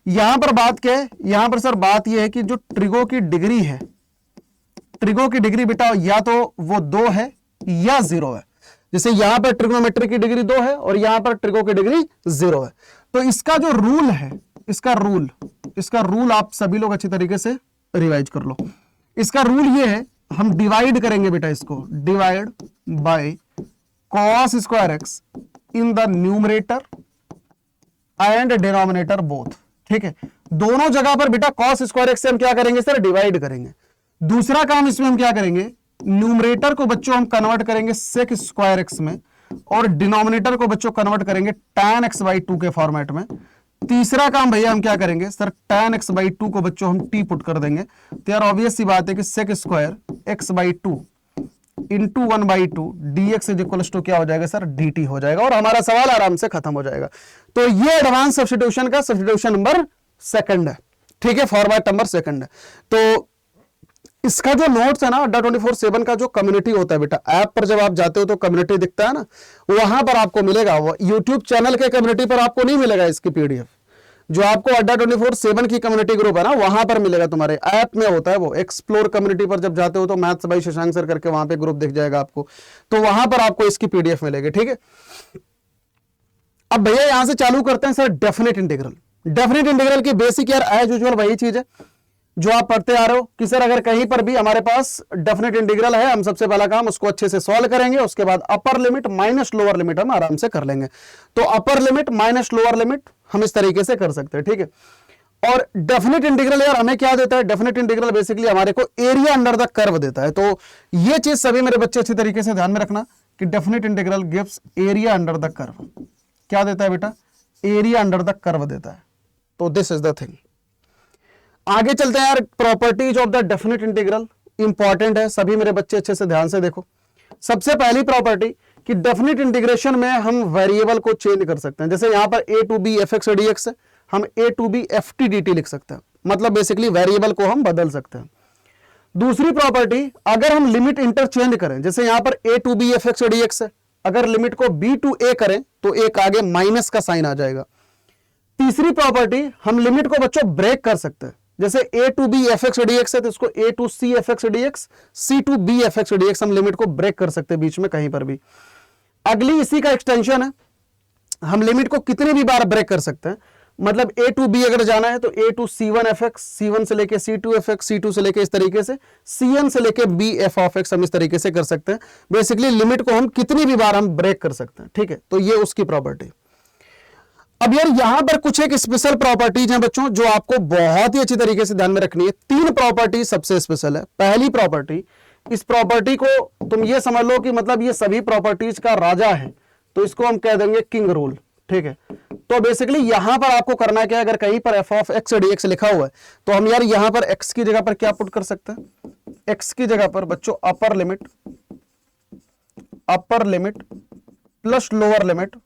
यहां पर बात क्या है, यहां पर सर बात यह है कि जो ट्रिगो की डिग्री है, ट्रिगो की डिग्री बेटा या तो वो 2 है या 0 है। जैसे यहां पर ट्रिग्नोमेट्री की डिग्री 2 है और यहां पर ट्रिगो की डिग्री 0 है। तो इसका जो रूल है, इसका रूल आप सभी लोग अच्छी तरीके से रिवाइज कर लो। इसका रूल ये है, हम डिवाइड करेंगे बेटा इसको, divide by cos square x in the numerator and denominator both. ठीक है, दोनों जगह पर बेटा cos स्क्वायर एक्स से हम क्या करेंगे सर, डिवाइड करेंगे। दूसरा काम इसमें हम क्या करेंगे, न्यूमरेटर को बच्चों हम कन्वर्ट करेंगे sec स्क्वायर एक्स में और डिनोमिनेटर को बच्चों कन्वर्ट करेंगे tan x बाई 2 के फॉर्मेट में। तीसरा काम भैया हम क्या करेंगे सर, tan x बाई 2 को बच्चों हम t पुट कर देंगे। तो यार ऑब्वियस सी बात है कि sec square x by 2 into 1/2 dx is equal to क्या हो जाएगा सर, dt हो जाएगा और हमारा सवाल आराम से खत्म हो जाएगा। तो ये एडवांस सब्स्टिट्यूशन का सब्स्टिट्यूशन नंबर सेकंड है। ठीक है, फॉर्मेट नंबर सेकंड है। तो इसका जो नोट्स है ना, अड्डा 24/7 का जो कम्युनिटी होता है बेटा, ऐप पर जब आप जाते हो तो कम्युनिटी दिखता है ना, वहां पर आपको मिलेगा। वो यूट्यूब चैनल के कम्युनिटी पर आपको नहीं मिलेगा इसकी पीडीएफ। जो आपको अड्डा 24/7 की कम्युनिटी ग्रुप है ना, वहां पर मिलेगा। तुम्हारे ऐप में होता है वो, एक्सप्लोर कम्युनिटी पर जब जाते हो तो मैथ्स बाय शशांक सर करके वहां पे ग्रुप दिख जाएगा आपको, तो वहां पर आपको इसकी पीडीएफ मिलेगी। ठीक है, अब भैया यहां से चालू करते हैं sir definite integral. Definite integral की बेसिक यार एज यूजुअल वही चीज है जो आप पढ़ते आ रहे हो कि सर अगर कहीं पर भी हमारे पास डेफिनेट इंटीग्रल है, हम सबसे पहला काम उसको अच्छे से सॉल्व करेंगे, उसके बाद upper limit minus lower limit हम आराम से कर लेंगे। तो upper limit minus lower limit हम इस तरीके से कर सकते हैं। ठीक है, और डेफिनेट इंटीग्रल यार हमें क्या देता है, डेफिनेट इंटीग्रल बेसिकली हमारे को एरिया अंडर द कर्व देता है। तो ये चीज सभी मेरे बच्चे अच्छी तरीके से ध्यान में रखना कि definite integral gives area under the curve. क्या देता है बेटा, एरिया अंडर द कर्व देता है। तो दिस इज द थिंग। आगे चलते हैं यार, properties of the definite integral important है, सभी मेरे बच्चे अच्छे से ध्यान से देखो। सबसे पहली प्रॉपर्टी कि डेफिनेट इंटीग्रेशन में हम वेरिएबल को चेंज कर सकते हैं। जैसे यहां पर a to b fx dx है, हम a to b ft dt लिख सकते हैं, मतलब बेसिकली वेरिएबल को हम बदल सकते हैं। दूसरी प्रॉपर्टी, अगर हम लिमिट इंटरचेंज करें, जैसे यहां पर a to b fx dx है, अगर लिमिट को b टू a करें तो एक आगे माइनस का साइन आ जाएगा। तीसरी प्रॉपर्टी, हम लिमिट को बच्चों ब्रेक कर सकते हैं। जैसे a to b fx dx है तो इसको a to c fx dx, c to b fx dx हम लिमिट को ब्रेक कर सकते हैं बीच में कहीं पर भी। अगली इसी का एक्सटेंशन है, हम लिमिट को कितनी भी बार ब्रेक कर सकते हैं। मतलब a टू b अगर जाना है तो a to c1 fx, c1 से लेके c2 fx, c2 से लेके इस तरीके से cn से लेके b f of x हम इस तरीके से कर सकते हैं। बेसिकली लिमिट को हम कितनी भी बार हम ब्रेक कर सकते हैं। ठीक है, तो ये उसकी प्रॉपर्टी। अब यार यहां पर कुछ एक स्पेशल प्रॉपर्टीज हैं बच्चों जो आपको बहुत ही अच्छी तरीके से ध्यान में रखनी है। 3 प्रॉपर्टी सबसे स्पेशल है। पहली प्रॉपर्टी, इस प्रॉपर्टी को तुम ये समझ लो कि मतलब ये सभी प्रॉपर्टीज का राजा है, तो इसको हम कह देंगे किंग रूल। ठीक है, तो बेसिकली यहां पर आपको करना क्या है, अगर कहीं पर f of x dx लिखा हुआ है तो हम यार यहां पर x की जगह पर क्या पुट कर सकते हैं, x की जगह पर बच्चों upper limit plus lower limit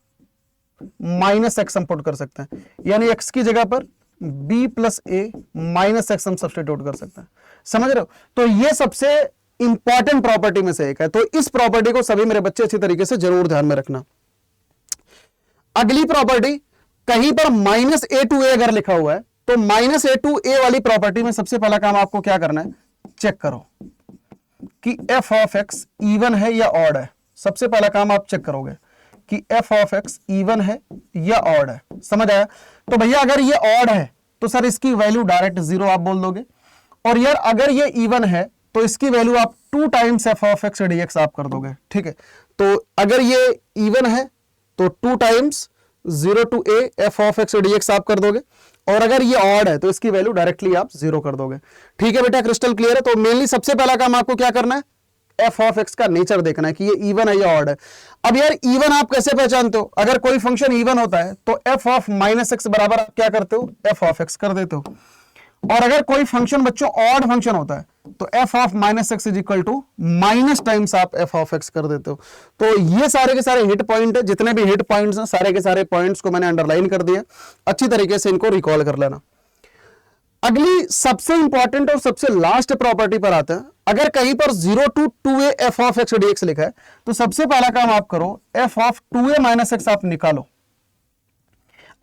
minus x हम पुट कर सकते हैं। यानी x की जगह पर b प्लस ए माइनस एक्स हम सब्स्टिट्यूट कर सकते हैं। समझ रहे हो? तो ये सबसे इंपॉर्टेंट प्रॉपर्टी में से एक है। तो इस प्रॉपर्टी को सभी मेरे बच्चे अच्छी तरीके से जरूर ध्यान में रखना। अगली प्रॉपर्टी, कहीं पर माइनस ए टू ए अगर लिखा हुआ है तो माइनस ए टू ए वाली प्रॉपर्टी में सबसे पहला काम आपको क्या करना है, चेक करो कि f ऑफ x इवन है या ऑड है। सबसे पहला काम आप चेक करोगे कि f ऑफ x इवन है या ऑड है। समझ आया? तो भैया अगर ये ऑड है तो सर इसकी वैल्यू डायरेक्ट 0 आप बोल दोगे, और यार अगर ये इवन है तो इसकी वैल्यू आप 2 times f of x dx आप कर दोगे। ठीक है, तो अगर ये इवन है तो 2 times 0 to a f of x dx आप कर दोगे, और अगर ये ऑड है तो इसकी वैल्यू डायरेक्टली आप 0 कर दोगे। ठीक है बेटा, क्रिस्टल क्लियर है? तो मेनली सबसे पहला काम आपको क्या करना है, f ऑफ x का नेचर देखना है कि ये इवन है या ऑड है। अब यार इवन आप कैसे पहचानते हो? अगर कोई फंक्शन इवन होता है तो f ऑफ माइनस एक्स बराबर आप क्या करते हो, f ऑफ x कर देते हो। और अगर कोई फंक्शन बच्चों ऑड फंक्शन होता है तो f of minus x is equal to minus times आप f ऑफ x कर देते हो। तो ये सारे के सारे हिट पॉइंट है, जितने भी हिट पॉइंट्स हैं सारे के सारे पॉइंट्स को मैंने अंडरलाइन कर दिया, अच्छी तरीके से इनको रिकॉल कर लेना। अगली सबसे इंपॉर्टेंट और सबसे लास्ट प्रॉपर्टी पर आते हैं। अगर कहीं पर 0 to 2a f of x dx लिखा है तो सबसे पहला काम आप करो f of 2a minus x आप निकालो।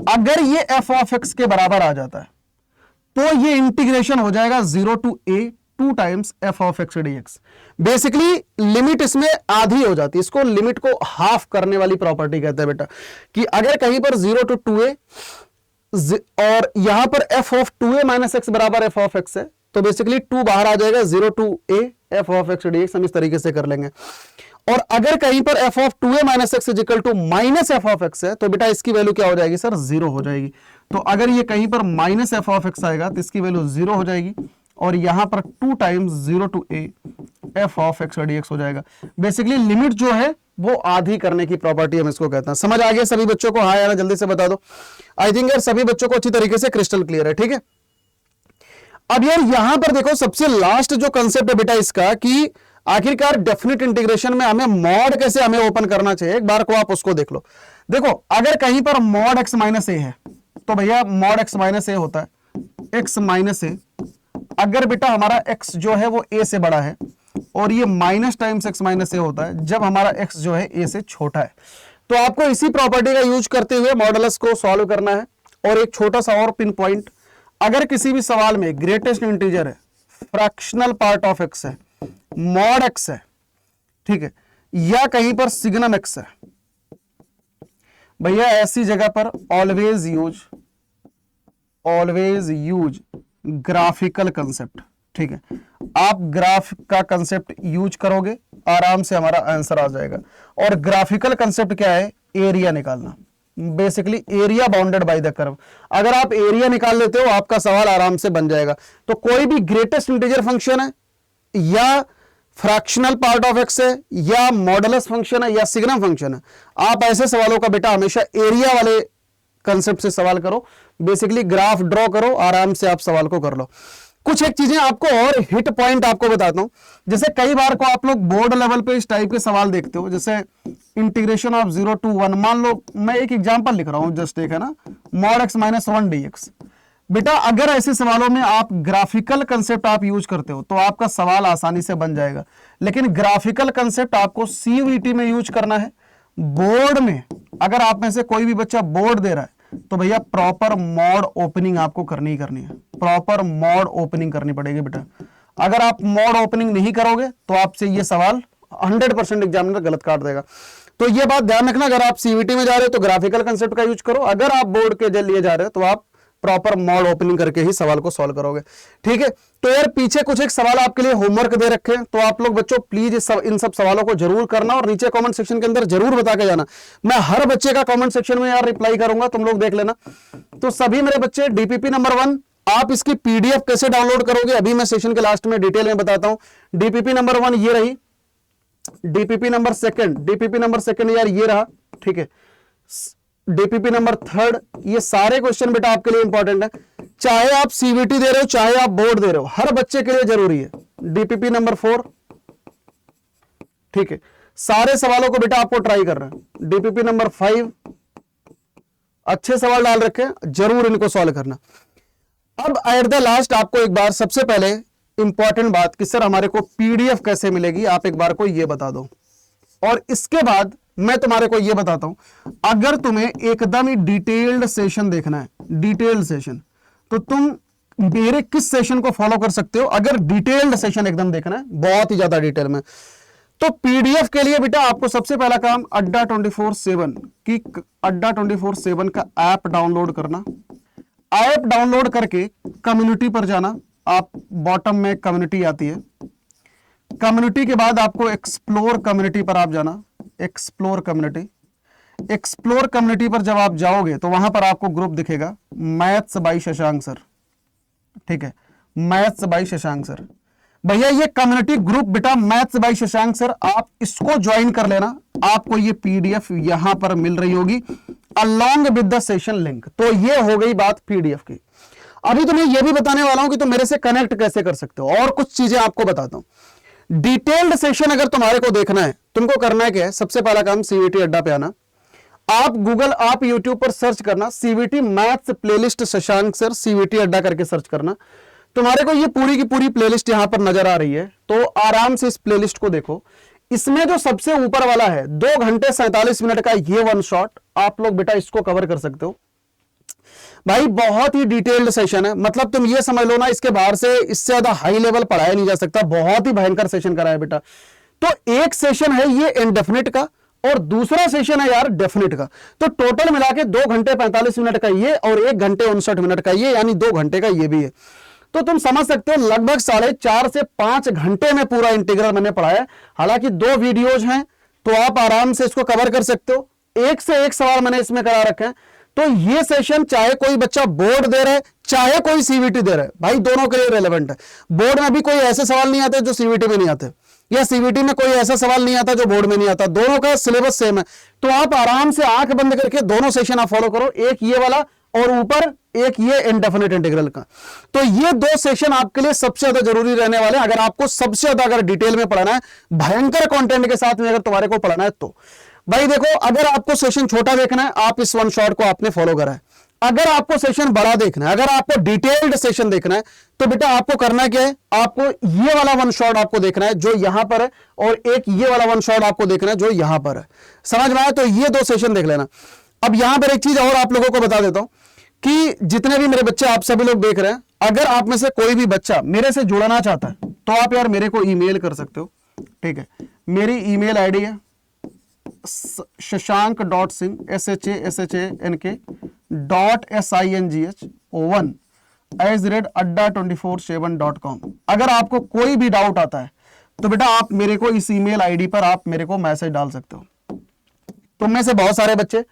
अगर ये एफ ऑफ एक्स के बराबर आ जाता है तो ये इंटीग्रेशन हो जाएगा 0 to a 2 times F of x dx। Basically limit इसमें आधी हो जाती है, इसको लिमिट को हाफ करने वाली प्रॉपर्टी कहते हैं बेटा, कि अगर कहीं पर 0 to 2a और यहां पर f of 2a minus x बराबर एफ ऑफ एक्स है, तो बेसिकली 2 बाहर आ जाएगा, 0 to a F of x dx हम इस तरीके से कर लेंगे। और अगर कहीं पर f of 2a minus x is equal to minus f of x है, तो बेटा इसकी वैल्यू क्या हो जाएगी सर, 0 हो जाएगी। तो अगर ये कहीं पर माइनस एफ ऑफ एक्स आएगा तो इसकी वैल्यू 0 हो जाएगी, और यहां पर 2 times 0 to a F of x dx हो जाएगा। बेसिकली लिमिट जो है वो आधी करने की प्रॉपर्टी हम इसको कहते हैं। समझ आ गया सभी बच्चों को? हाँ यार जल्दी से बता दो। आई थिंक यार सभी बच्चों को अच्छी तरीके से क्रिस्टल क्लियर है, ठीक है। अब यार यहां पर देखो सबसे लास्ट जो कंसेप्ट है बेटा इसका, कि आखिरकार डेफिनेट इंटीग्रेशन में हमें मॉड कैसे हमें ओपन करना चाहिए, एक बार को आप उसको देख लो। देखो अगर कहीं पर मॉड एक्स माइनस ए है तो भैया मॉड एक्स माइनस ए होता है एक्स माइनस ए। अगर बेटा हमारा एक्स जो है वो ए से बड़ा है, और ये माइनस टाइम्स एक्स माइनस ए होता है जब हमारा एक्स जो है ए से छोटा है। तो आपको इसी प्रॉपर्टी का यूज करते हुए मॉडुलस को सॉल्व करना है। और एक छोटा सा और पिन पॉइंट, अगर किसी भी सवाल में ग्रेटेस्ट इंटीजर है, फ्रैक्शनल पार्ट ऑफ एक्स है, मॉड एक्स है, ठीक है, या कहीं पर सिग्नम एक्स है, भैया ऐसी जगह पर ऑलवेज यूज ग्राफिकल कंसेप्ट, ठीक है। आप ग्राफ का कंसेप्ट यूज करोगे, आराम से हमारा आंसर आ जाएगा। और ग्राफिकल कंसेप्ट क्या है, एरिया निकालना, basically area bounded by the curve. अगर आप एरिया निकाल लेते हो आपका सवाल आराम से बन जाएगा। तो कोई भी ग्रेटेस्ट इंटीजर फंक्शन है, या फ्रैक्शनल पार्ट ऑफ एक्स है, या मॉडुलस फंक्शन है, या सिग्नम फंक्शन है, आप ऐसे सवालों का बेटा हमेशा एरिया वाले कंसेप्ट से सवाल करो। बेसिकली ग्राफ ड्रॉ करो, आराम से आप सवाल को कर लो। कुछ एक चीजें आपको और हिट पॉइंट आपको बताता हूं। जैसे कई बार को आप लोग बोर्ड लेवल पे इस टाइप के सवाल देखते हो, जैसे इंटीग्रेशन ऑफ 0 to 1, मान लो मैं एक एग्जांपल लिख रहा हूं, जस्ट एक है ना, मॉड एक्स माइनस 1 dx। बेटा अगर ऐसे सवालों में आप ग्राफिकल कंसेप्ट आप यूज करते हो तो आपका सवाल आसानी से बन जाएगा। लेकिन ग्राफिकल कंसेप्ट आपको सीयूईटी में यूज करना है। बोर्ड में अगर आप में से कोई भी बच्चा बोर्ड दे रहा है तो भैया प्रॉपर मॉड ओपनिंग आपको करनी ही करनी है, प्रॉपर मॉड ओपनिंग करनी पड़ेगी बेटा। अगर आप मॉड ओपनिंग नहीं करोगे तो आपसे ये सवाल 100% एग्जामिनर गलत काट देगा। तो ये बात ध्यान रखना, अगर आप सीवीटी में जा रहे हो तो ग्राफिकल कंसेप्ट का यूज करो, अगर आप बोर्ड के लिए जा रहे हो तो आप प्रॉपर मॉड ओपनिंग करके ही सवाल को सॉल्व करोगे, ठीक है। तो यार पीछे कुछ एक सवाल आपके लिए होमवर्क दे रखे हैं, तो आप लोग बच्चों प्लीज इन सब सवालों को जरूर करना, और नीचे कमेंट सेक्शन के अंदर जरूर बता के जाना। मैं हर बच्चे का कमेंट सेक्शन में यार रिप्लाई करूंगा, तुम लोग देख लेना। तो सभी मेरे बच्चे डीपीपी नंबर 1 आप इसकी पीडीएफ कैसे डाउनलोड करोगे अभी मैं सेशन के लास्ट में डिटेल में बताता हूं। डीपीपी नंबर 1 ये रही, डीपीपी नंबर 2 यार ये रहा, ठीक है। डीपीपी नंबर 3 ये सारे क्वेश्चन बेटा आपके लिए इंपॉर्टेंट है, चाहे आप सीवीटी दे रहे हो चाहे आप बोर्ड दे रहे हो, हर बच्चे के लिए जरूरी है। डीपीपी नंबर 4, ठीक है, सारे सवालों को बेटा आपको ट्राई करना है। डीपीपी नंबर 5 अच्छे सवाल डाल रखे हैं, जरूर इनको सॉल्व करना। अब एट द लास्ट आपको एक बार सबसे पहले इंपॉर्टेंट बात कि सर हमारे को पीडीएफ कैसे मिलेगी, आप एक बार को ये बता दो। और इसके बाद मैं तुम्हारे को ये बताता हूं, अगर तुम्हें एकदम ही डिटेल्ड सेशन देखना है, डिटेल्ड सेशन, तो तुम मेरे किस सेशन को फॉलो कर सकते हो। अगर डिटेल्ड सेशन एकदम देखना है बहुत ही ज्यादा डिटेल में, तो पीडीएफ के लिए बेटा आपको सबसे पहला काम अड्डा 24/7 की अड्डा 24/7 का ऐप डाउनलोड करना। ऐप डाउनलोड करके कम्युनिटी पर जाना, आप बॉटम में कम्युनिटी आती है, कम्युनिटी के बाद आपको एक्सप्लोर कम्युनिटी पर आप जाना। एक्सप्लोर कम्युनिटी पर जब आप जाओगे तो वहां पर आपको ग्रुप दिखेगा मैथ्स बाय शशांक सर, ठीक है, मैथ्स बाय शशांक सर। भैया ये कम्युनिटी ग्रुप बेटा मैथ्स बाय शशांक सर, आप इसको ज्वाइन कर लेना, आपको ये पीडीएफ यहां पर मिल रही होगी along with the session link. तो ये हो गई बात पीडीएफ की। अभी तुम्हें यह भी बताने वाला हूं कि तुम मेरे से कनेक्ट कैसे कर सकते हो, और कुछ चीजें आपको बताता हूं। डिटेल्ड सेशन अगर तुम्हारे को देखना है, तुमको करना है क्या है, सबसे पहला काम सीवीटी अड्डा पे आना, आप गूगल आप यूट्यूब पर सर्च करना CVT maths playlist Shashank sir CVT अड्डा करके सर्च करना, तुम्हारे को ये पूरी की पूरी प्लेलिस्ट यहां पर नजर आ रही है। तो आराम से इस प्लेलिस्ट को देखो, इसमें जो सबसे ऊपर वाला है 2 घंटे 47 मिनट का ये वन शॉट, आप लोग बेटा इसको कवर कर सकते हो। भाई बहुत ही डिटेल्ड सेशन है, मतलब तुम ये समझ लो ना, इसके बाहर से इससे ज्यादा हाई लेवल पढ़ाया नहीं जा सकता, बहुत ही भयंकर सेशन कराया बेटा। तो एक सेशन है ये इनडेफिनिट का और दूसरा सेशन है यार डेफिनिट का, तो टोटल मिला के 2 घंटे 45 मिनट का ये और 1 घंटे 59 मिनट का ये, यानी 2 घंटे का ये भी है। तो तुम समझ सकते हो लगभग 4.5 से 5 घंटे में पूरा इंटीग्रल मैंने पढ़ाया है। हालांकि 2 वीडियोज हैं तो आप आराम से इसको कवर कर सकते हो, एक से एक सवाल मैंने इसमें करा रखे हैं। तो ये सेशन चाहे कोई बच्चा बोर्ड दे रहा है चाहे कोई सीवीटी दे रहा है, भाई दोनों के लिए रेलेवेंट है। बोर्ड में भी कोई ऐसे सवाल नहीं आते जो सीवीटी में नहीं आते, या सीवीटी में कोई ऐसा सवाल नहीं आता जो बोर्ड में नहीं आता, दोनों का सिलेबस सेम है। तो आप आराम से आंख बंद करके दोनों सेशन आप फॉलो करो, एक ये वाला और ऊपर एक ये इनडेफिनिट इंटीग्रल का। तो ये 2 सेशन आपके लिए सबसे ज्यादा जरूरी रहने वाले हैं, अगर आपको सबसे ज्यादा अगर डिटेल में पढ़ना है, भयंकर कंटेंट के साथ में अगर तुम्हारे को पढ़ना है तो भाई देखो, अगर आपको सेशन छोटा देखना है आप इस वन शॉट को आपने फॉलो करा है, अगर आपको सेशन बड़ा देखना है, अगर आपको डिटेल्ड सेशन देखना है तो बेटा आपको करना क्या है, आपको ये वाला वन शॉट आपको देखना है जो यहां पर है, और एक ये वाला वन शॉट आपको देखना है जो यहां पर है। समझ में आया? तो ये 2 सेशन देख लेना। अब यहां पर एक चीज और आप लोगों को बता देता हूं कि जितने भी मेरे बच्चे आप सभी लोग देख रहे हैं, अगर आप में से कोई भी बच्चा मेरे से जुड़ना चाहता है तो आप यार मेरे को ईमेल कर सकते हो, ठीक है। मेरी ईमेल आईडी है shashank.singh shashank.singh1@adda247.com। अगर आपको कोई भी डाउट आता है तो बेटा आप मेरे को इस ईमेल आईडी पर आप मेरे को मैसेज डाल सकते हो। तुम में से बहुत सारे बच्चे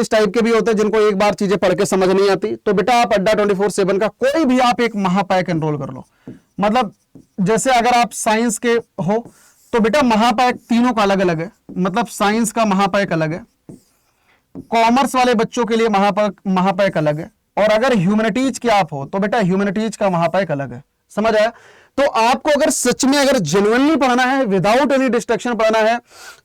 इस टाइप के भी होते हैं जिनको एक बार चीजें पढ़ के समझ नहीं आती, तो बेटा आप अड्डा 24/7 का कोई भी आप एक महापैक एनरोल कर लो। मतलब जैसे अगर आप साइंस के हो तो बेटा महापैक तीनों का अलग अलग है, मतलब साइंस का महापैक अलग है, कॉमर्स वाले बच्चों के लिए महापैक अलग है, और अगर ह्यूमैनिटीज के आप हो तो बेटा ह्यूमैनिटीज का महापैक अलग है। समझ आया? तो आपको अगर सच में अगर जेन्युइनली पढ़ना है, विदाउट एनी डिस्ट्रैक्शन पढ़ना है,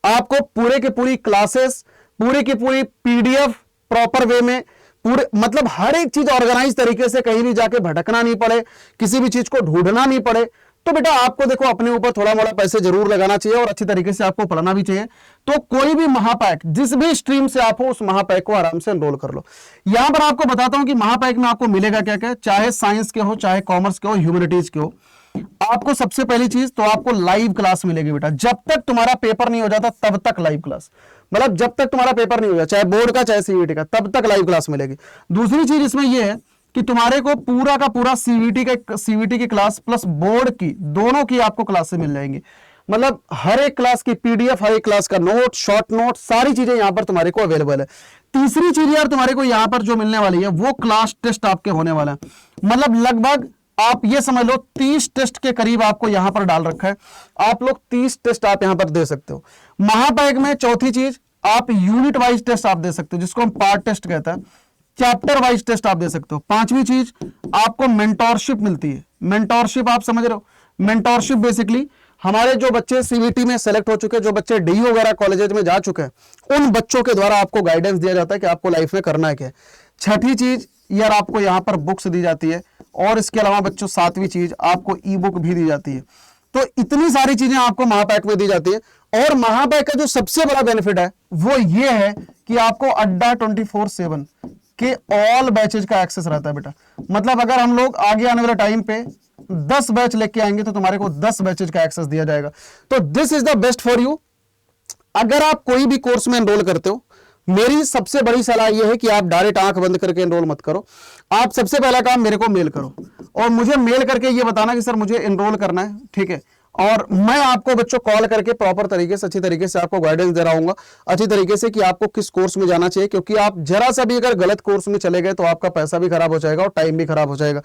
आपको पूरे के पूरी क्लासेस, पूरी की पूरी पीडीएफ प्रॉपर वे में, पूरे मतलब हर एक चीज ऑर्गेनाइज तरीके से, कहीं भी जाके भटकना नहीं पड़े, किसी भी चीज को ढूंढना नहीं पड़े, तो बेटा आपको देखो अपने ऊपर थोड़ा मोड़ा पैसे जरूर लगाना चाहिए और अच्छी तरीके से आपको पढ़ना भी चाहिए। तो कोई भी महापैक जिस भी स्ट्रीम से आप हो उस महापैक को आराम से एनरोल कर लो। यहां पर आपको बताता हूं कि महापैक में आपको मिलेगा क्या क्या, चाहे साइंस के हो, चाहे कॉमर्स के हो, ह्यूमैनिटीज के हो। आपको सबसे पहली चीज तो आपको लाइव क्लास मिलेगी बेटा, जब तक तुम्हारा पेपर नहीं हो जाता तब तक लाइव क्लास, मतलब जब तक तुम्हारा पेपर नहीं हो जाता, चाहे बोर्ड का चाहे सीवीटी का, तब तक लाइव क्लास मिलेगी। दूसरी चीज इसमें यह है कि तुम्हारे को पूरा का पूरा सीवीटी की क्लास प्लस बोर्ड की दोनों की आपको क्लासेस मिल जाएंगी, मतलब हर एक क्लास की पीडीएफ, हर एक क्लास का नोट, शॉर्ट नोट, सारी चीजें यहां पर तुम्हारे को अवेलेबल है। तीसरी चीज यार तुम्हारे को यहां पर जो मिलने वाली है वो क्लास टेस्ट आपके होने वाला है, मतलब लगभग आप ये समझ लो 30 टेस्ट के करीब आपको यहां पर डाल रखा है, आप लोग 30 टेस्ट आप यहां पर दे सकते हो। महापैक में चौथी चीज आप यूनिट वाइज टेस्ट आप दे सकते हो, जिसको हम पार्ट टेस्ट कहते हैं, चैप्टर वाइज टेस्ट आप दे सकते हो। पांचवी चीज आपको मेंटोरशिप मिलती है। मेंटोरशिप आप समझ रहे हो, मेंटोरशिप बेसिकली हमारे जो बच्चे सीवीटी में सेलेक्ट हो चुके हैं, जो बच्चे डी वगैरह कॉलेजेस में जा चुके हैं, उन बच्चों के द्वारा आपको गाइडेंस दिया जाता है कि आपको लाइफ में करना है क्या। छठी चीज यार आपको यहाँ पर बुक्स दी जाती है, और इसके अलावा बच्चों 7वीं चीज आपको ई बुक भी दी जाती है। तो इतनी सारी चीजें आपको महापैक में दी जाती है, और महापैक का जो सबसे बड़ा बेनिफिट है वो ये है कि आपको अड्डा 24/7 के ऑल बैचेज का एक्सेस रहता है बेटा। मतलब अगर हम लोग आगे आने वाले टाइम पे 10 बैच लेके आएंगे तो तुम्हारे को 10 बैचेज का एक्सेस दिया जाएगा। तो this is the best for you. अगर आप कोई भी कोर्स में एनरोल करते हो, मेरी सबसे बड़ी सलाह यह है कि आप डायरेक्ट आंख बंद करके एनरोल मत करो। आप सबसे पहला काम मेरे को मेल करो, और मुझे मेल करके ये बताना कि सर मुझे एनरोल करना है, ठीक है, और मैं आपको बच्चों कॉल करके प्रॉपर तरीके से, अच्छी तरीके से आपको गाइडेंस दे रहा हूँ अच्छी तरीके से, कि आपको किस कोर्स में जाना चाहिए, क्योंकि आप जरा सा भी अगर गलत कोर्स में चले गए तो आपका पैसा भी खराब हो जाएगा और टाइम भी खराब हो जाएगा।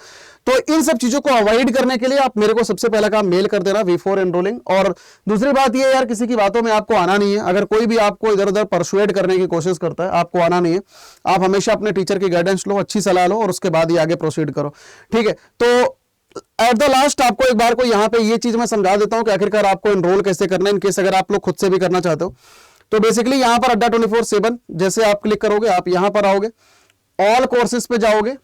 तो इन सब चीजों को अवॉइड करने के लिए आप मेरे को सबसे पहला काम मेल कर देना बिफोर एनरोलिंग। और दूसरी बात ये यार, किसी की बातों में आपको आना नहीं है। अगर कोई भी आपको इधर उधर परसुएड करने की कोशिश करता है, आपको आना नहीं है। आप हमेशा अपने टीचर की गाइडेंस लो, अच्छी सलाह लो, और उसके बाद ही आगे प्रोसीड करो, ठीक है। तो एट द लास्ट आपको एक बार को यहाँ पे ये चीज मैं समझा देता हूँ कि आखिरकार आपको एनरोल कैसे करना है, इनकेस अगर आप लोग खुद से भी करना चाहते हो। तो बेसिकली यहाँ पर अड्डा 24/7 जैसे आप क्लिक करोगे, आप यहाँ पर आओगे, ऑल कोर्सेज पे जाओगे।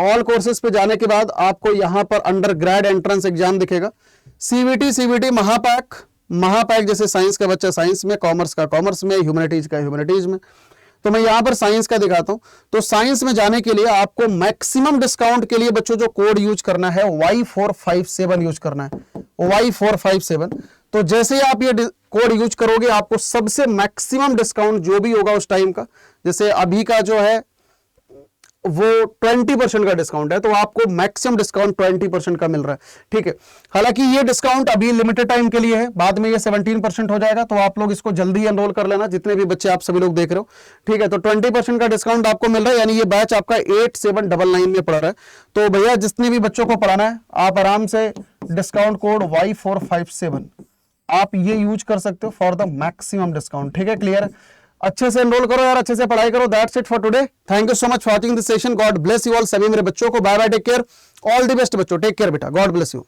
ऑल कोर्सेज पे जाने के बाद आपको यहाँ पर अंडर ग्रेड एंट्रेंस एग्जाम दिखेगा, सीवीटी महापैक जैसे साइंस का बच्चा साइंस में, कॉमर्स का कॉमर्स में, ह्यूमैनिटीज का ह्यूमैनिटीज में। तो मैं यहां पर साइंस का दिखाता हूं। तो साइंस में जाने के लिए आपको मैक्सिमम डिस्काउंट के लिए बच्चों जो कोड यूज करना है Y457 यूज करना है, Y457। तो जैसे ही आप ये कोड यूज करोगे आपको सबसे मैक्सिमम डिस्काउंट जो भी होगा उस टाइम का, जैसे अभी का जो है वो 20% का डिस्काउंट है, तो आपको मैक्सिमम डिस्काउंट 20% का मिल रहा है, ठीक है। हालांकि ये डिस्काउंट अभी लिमिटेड टाइम के लिए है, बाद में ये 17% हो जाएगा, तो आप लोग इसको जल्दी एनरोल कर लेना, जितने भी बच्चे आप सभी लोग देख रहे हो, ठीक है। तो 20% का डिस्काउंट आपको मिल रहा है, यानी ये बैच आपका 8799 में पड़ रहा है। तो भैया जितने भी बच्चों को पढ़ाना है आप आराम से डिस्काउंट कोड Y457 आप ये यूज कर सकते हो फॉर द मैक्सिमम डिस्काउंट, ठीक है। क्लियर? अच्छे से एनरोल करो यार, अच्छे से पढ़ाई करो। That's it for today. Thank you so much for watching this session. God bless you all. सभी मेरे बच्चों को bye bye, take care, all the best बच्चों, टेक केयर बेटा, गॉड ब्लेस यू।